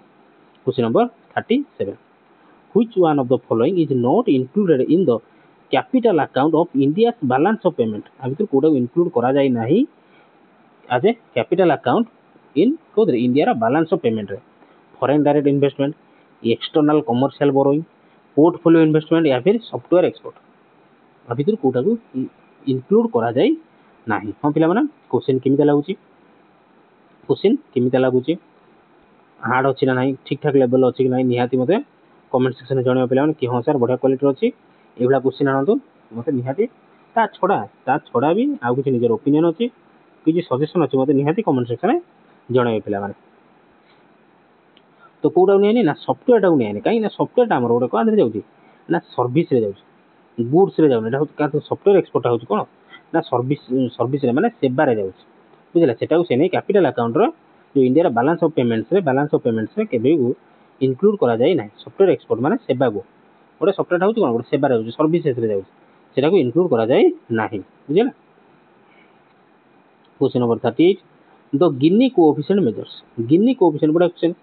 Question number 37 which one of the following is not included in the capital account of India balance of payment आ भीतर कोडा इंक्लूड करा जाय नाही as a capital account in कोदर इंडिया बैलेंस ऑफ पेमेंट रे foreign direct investment external commercial borrowing portfolio investment या फिर सॉफ्टवेयर एक्सपोर्ट आ भीतर कोटा को इंक्लूड करा जाय नाही। हां पिला माने क्वेश्चन केमिता लागुची हार्ड अच्छी ना नहीं ठीक ठाक लेवल अच्छी कि नहीं निहाती मते कमेंट सेक्शन में जणाइबे पिलाମାନେ कि हाँ सर बढ़िया क्वालिटी अच्छी एभला क्वेश्चन आनतु मते निहाती ता छड़ा भी आउ किछि निजर ओपिनियन अच्छी किछि सजेशन अच्छी मते निहाती कमेंट सेक्शन में जणाइबे पिलाମାନେ तो कोडा नहीं ना सॉफ्टवेयर टा नहीं कहीं ना सॉफ्टवेयर टा हमर गोटे कोन जाउची ना सर्विस रे जाउची गुड्स रे जाउनी एटा का सॉफ्टवेयर एक्सपोर्ट होउची कोन ना सर्विस रे माने सेवा रे जाउची बुझला सेटा को से नहीं कैपिटल अकाउंट रो जो इंडिया रा बैलेंस ऑफ पेमेंट्स रे केबे इंक्लूड करा जाय ना सॉफ्टवेयर एक्सपोर्ट माने सेवा को गोटे सॉफ्टवेयर होउची कोन गोटे सेवा रे जाउची सर्विसेस रे जाउची सेटा को इंक्लूड करा जाय नाही बुझला question number 38 the Guinea coefficient measures Guinea coefficient बड़ा क्वेश्चन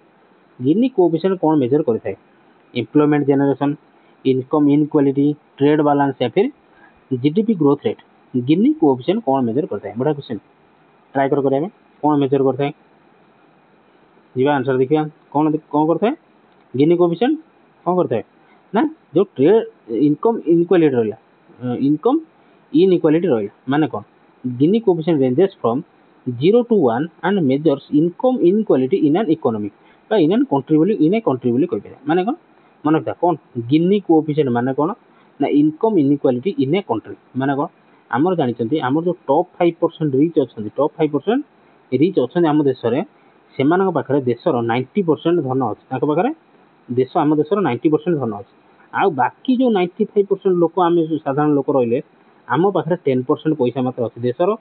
गिनी कोएफिशिएंट कौन मेजर करता है employment generation income inequality trade balance या फिर जीडीपी ग्रोथ रेट गिनी कोएफिशिएंट कौन मेजर करता है बड़ा क्वेश्चन ट्राई करिया में कौन मेजर करता है जीवा आंसर देखिए कौन कौन करता है गिनी कोएफिशिएंट कौन करता है ना जो ट्रेड इनकम इनक्वालिटी रहला इनकम इनइक्वालिटी रहला माने कौन गिनी coefficient ranges from 0 to 1 and measures income inequality in an economy বা इन ए कंट्री बोली कहि माने कोन मन रखता कोन गिनी कोएफिशिएंट माने कोन ना income inequality in a country माने कोन हमर जानि चंती हमर जो टॉप 5% रिच अछंती टॉप 5% रिच अछंती हम देश रे सेमानक पाखरे देशर 90% धन अछि ताक पाखरे देश हम देशर 90% धन अछि आ बाकी जो 95% लोक आम साधारण लोक रहिले आम पाखरे 10% पैसा मात्र अछि देशर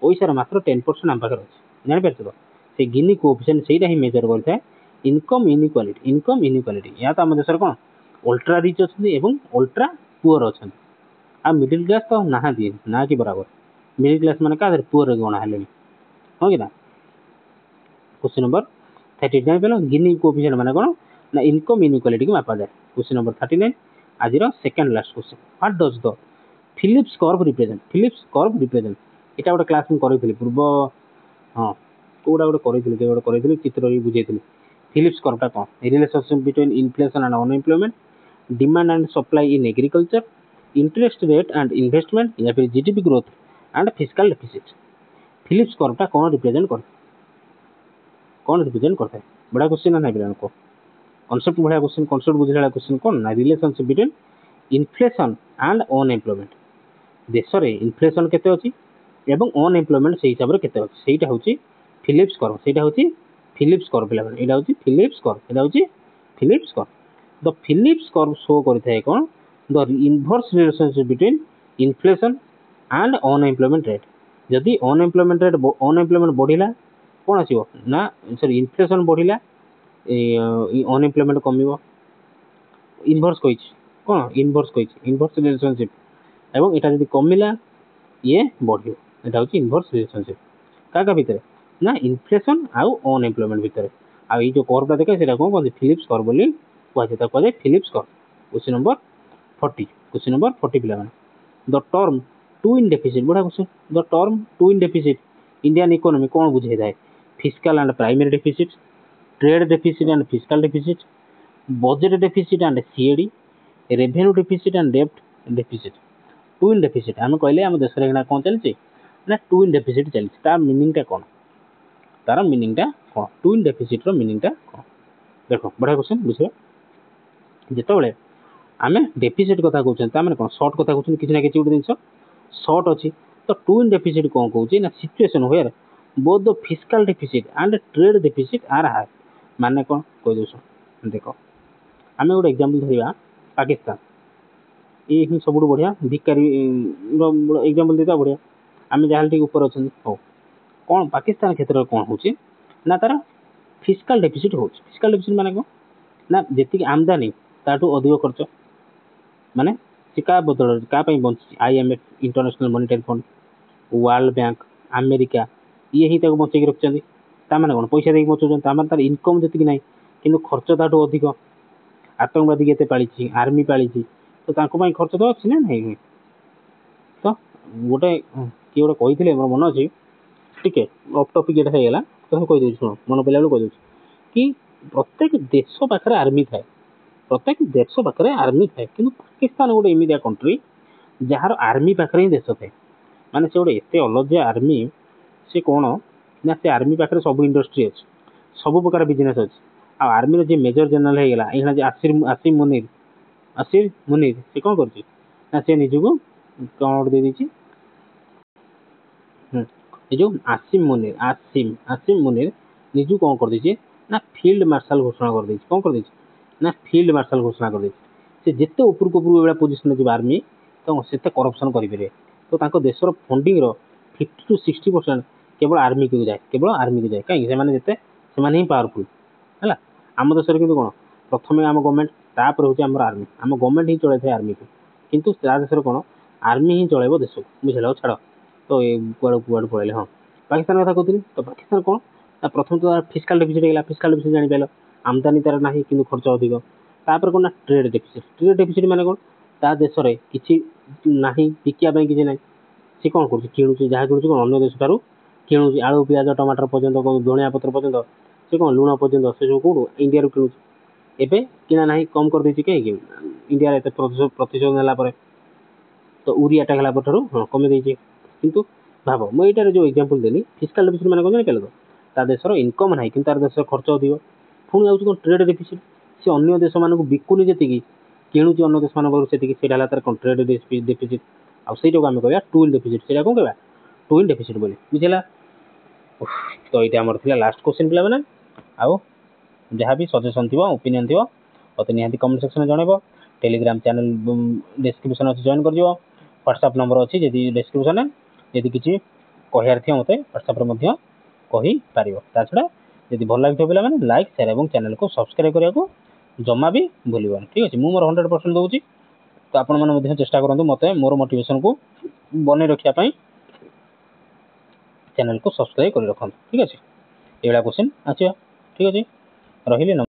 पैसा मात्र 10% आम पाखरे अछि जानि परछ तो से गिनी कोएफिशिएंट सेटा ही मेजर करता है इनकम इनइक्वालिटी या तो आम देश कौन अल्ट्रा रिच अच्छे और अल्ट्रा पुअर अच्छा आ मिडिल क्लास तो ना दिए ना कि बराबर मिडिल क्लास मैंने क्या पुअर गणा है हाँ कि ना क्वेश्चन नंबर 30 जान पे गिनी कोएफिशिएंट माने कौन ना इनकम इनइक्वालिटी को मापा जाए क्वेश्चन नंबर 39 आज second last question what does the Phillips curve represent एटा गोटे क्लास में करेइथिली पूर्व हाँ कोडा गोटे करेइथिली चित्र भी बुझेइथिली फिलिप्स कर्व टा कौन relationship between inflation and unemployment demand and supply in agriculture interest rate and investment या फिर GDP growth and fiscal deficit Phillips curve टा कौन रिप्रेजेंट करता है बड़ा क्वेश्चन है पिला को कॉन्सेप्ट बढ़िया क्वेश्चन कॉन्सेप्ट बुझला क्वेश्चन कौन ना relationship between inflation and unemployment देश रे इन्फ्लेशन केते अछि एवं अनएम्प्लॉयमेंट से हिसाब रे केते अछि सेटा होची फिलिप्स कर्व सेटा होची फिलिप्स कर्व पिला एटा होची Phillips curve the Phillips curve show करथाय कोन the inverse relationship between inflation and unemployment rate जदि अनएम्प्लॉयमेंट बढ़िला कोन आसीबो ना सॉरी इन्फ्लेशन बढ़िला अनएम्प्लॉयमेंट कमिबो इनवर्स रिलेशनशिप एवं एटा जदि कमिला ये बढ़ियो एटा होची इनवर्स रिलेशनशिप काका भितरे ना इन्फ्लेशन आउ अनएम्प्लॉयमेंट भितरे आ ये जो कर्वटा देखा सेटा कोन कहते फिलिप्स कर्व बोली कहै फिलिप्स कर्व क्वेश्चन नंबर 40 पिला माने the term twin deficit बड़ा question the term twin deficit Indian economy कोन बुझाई थाए fiscal and primary deficit trade deficit and fiscal deficit budget deficit and CAD revenue deficit and डेब्ट deficit twin deficit आम कहले आम देश में कौन चलती ना टू इन डेफिसिट चलती तार मीनिंगटा कौन टू इन डेफिसिट मीनिंगटा कौन देख बढ़िया क्वेश्चन बुझे जिते आम डेफिसिट कथा कहते कौन सर्ट कथा कहते किसी ना किसी गोटे जिन सर्ट अच्छी तो टू इन डेफिसिट कौन कौन ना situation where both the fiscal deficit and trade deficit are high माने कौन कह दो देख आम गोटे एग्जांपल धरिया पाकिस्तान ये ही सब बढ़िया भिकारी एग्जांपल देता बढ़िया आम जहाँ ऊपर अच्छा हो कौन पाकिस्तान क्षेत्र में कौन होची ना तार फिस्कल डेफिसिट हो फिस्कल डेफिसिट माने कौन ना जी आमदानी ताठू अधिक खर्च माने क्या बदल क्या bunchy IMF international monetary fund world bank America ये ही बचेक रखिंट ताने कौन पैसा देकी बचाऊँ तार इनकम जी ना कि खर्च ताठू अधिक आतंकवादी केते पाली आर्मी पाली तो खर्च तो अच्छी ना नहीं तो गोटे किए गोटे कही मोर मन अच्छी टिके ऑफ टॉपिक एटा है तो कहीदे शुण मन पड़ा कहीदे कि प्रत्येक देश पाखे आर्मी थाए कि पाकिस्तान गोटे एमती कंट्री जार आर्मी पाखे ही देश थाए माने से गोटे एत अलज्जा आर्मी से कौन ना से आर्मी पाखे सब इंडस्ट्री अच्छी सब प्रकार बिजनेस अच्छी आर्मी रो जे मेजर जनरल हे गेला एना जे आसिम मुनीर से कोन करछि ना से निजु को कोन दे दी ये जो आसिम मुनीर निजु कोन कर दी ना फील्ड मार्शल घोषणा कर दी कोन कर दी ना फील्ड मार्शल घोषणा कर दी से जिते ऊपर को ऊपर एबा पोजीशन जे आर्मी तो सेते करप्शन करि पेरे तो तांको देशर फंडिंग रो 50 to 60% केवल आर्मी को जाए कहीं से माने ही पावरफुल है आम देश किंतु कोन प्रथमे आम गवर्नमेंट तापर होची हमर आर्मी आम गवर्नमेंट ही चले थे आर्मी को किंतु ता देशर कोन आर्मी ही चलेबो देश बुझिला छाड़ तो कुआड़ पड़े हाँ पाकिस्तान कथा कहती तो पाकिस्तान कौन प्रथम तो फिस्काल डेफिसिट जानी पाइल आमदानी तार ना कि खर्च अधिक तापर कौन ना ट्रेड डेफिसिट माने कौन ता देश में किसी ना बिकिया किसी ना सी कौन कर किणुची जहाँ किणुची कौन अन्य देश ठार किणुची आलू पिज टमाटर पर्यटन धनिया पत्र पर्यटन से कौन लुण पर्यटन से सब कौन इंडिया किणुची एवं किना ना कम कर देती कहीं इंडिया एत प्रतिशोध नेला तो उरी अटैक है हाँ कमी देती किंतु भाव मुझे जो एग्जांपल देली फिस्काल डेफिसिट माने कौन जानी ता देशर इनकम ना कि तार देश खर्च अधिक पुणी आउट कौन ट्रेड डेफिसिट से अन्य देश मानक बिकुनी जी किणुची अन्य देश मानक से तार कौन ट्रेड डेफिसिट आईटा आम कह टुइल डेफिसिट से कौन कह टुइल डेफिसिट बोली बुझेगा तो ये आमर थी लास्ट क्वेश्चन पे मैंने आउ जहाँ भी सजेसन थी ओपिनियन थी मत निहाती कमेंट सेक्शन में जनइब टेलीग्राम चैनल डिस्क्रिप्शन अच्छी जॉइन कर व्हाट्सएप नंबर अच्छी जी डिस्क्रिप्शन यदि किसी कहार थी मत व्हाट्सएप कहीपर ता छड़ा यदि भल लगे पे मैंने लाइक शेयर और चैनल को सब्सक्राइब करने को जमा भी भूलि ठीक अच्छे मुझे 100% दूसरी तो आपण मैंने चेष्टा करूँ मत मोर मोटिवेशन को बन रखापी चैनल को सब्सक्राइब कर रखते ठीक अच्छे ये क्वेश्चन आसवा ठीक अच्छे रही।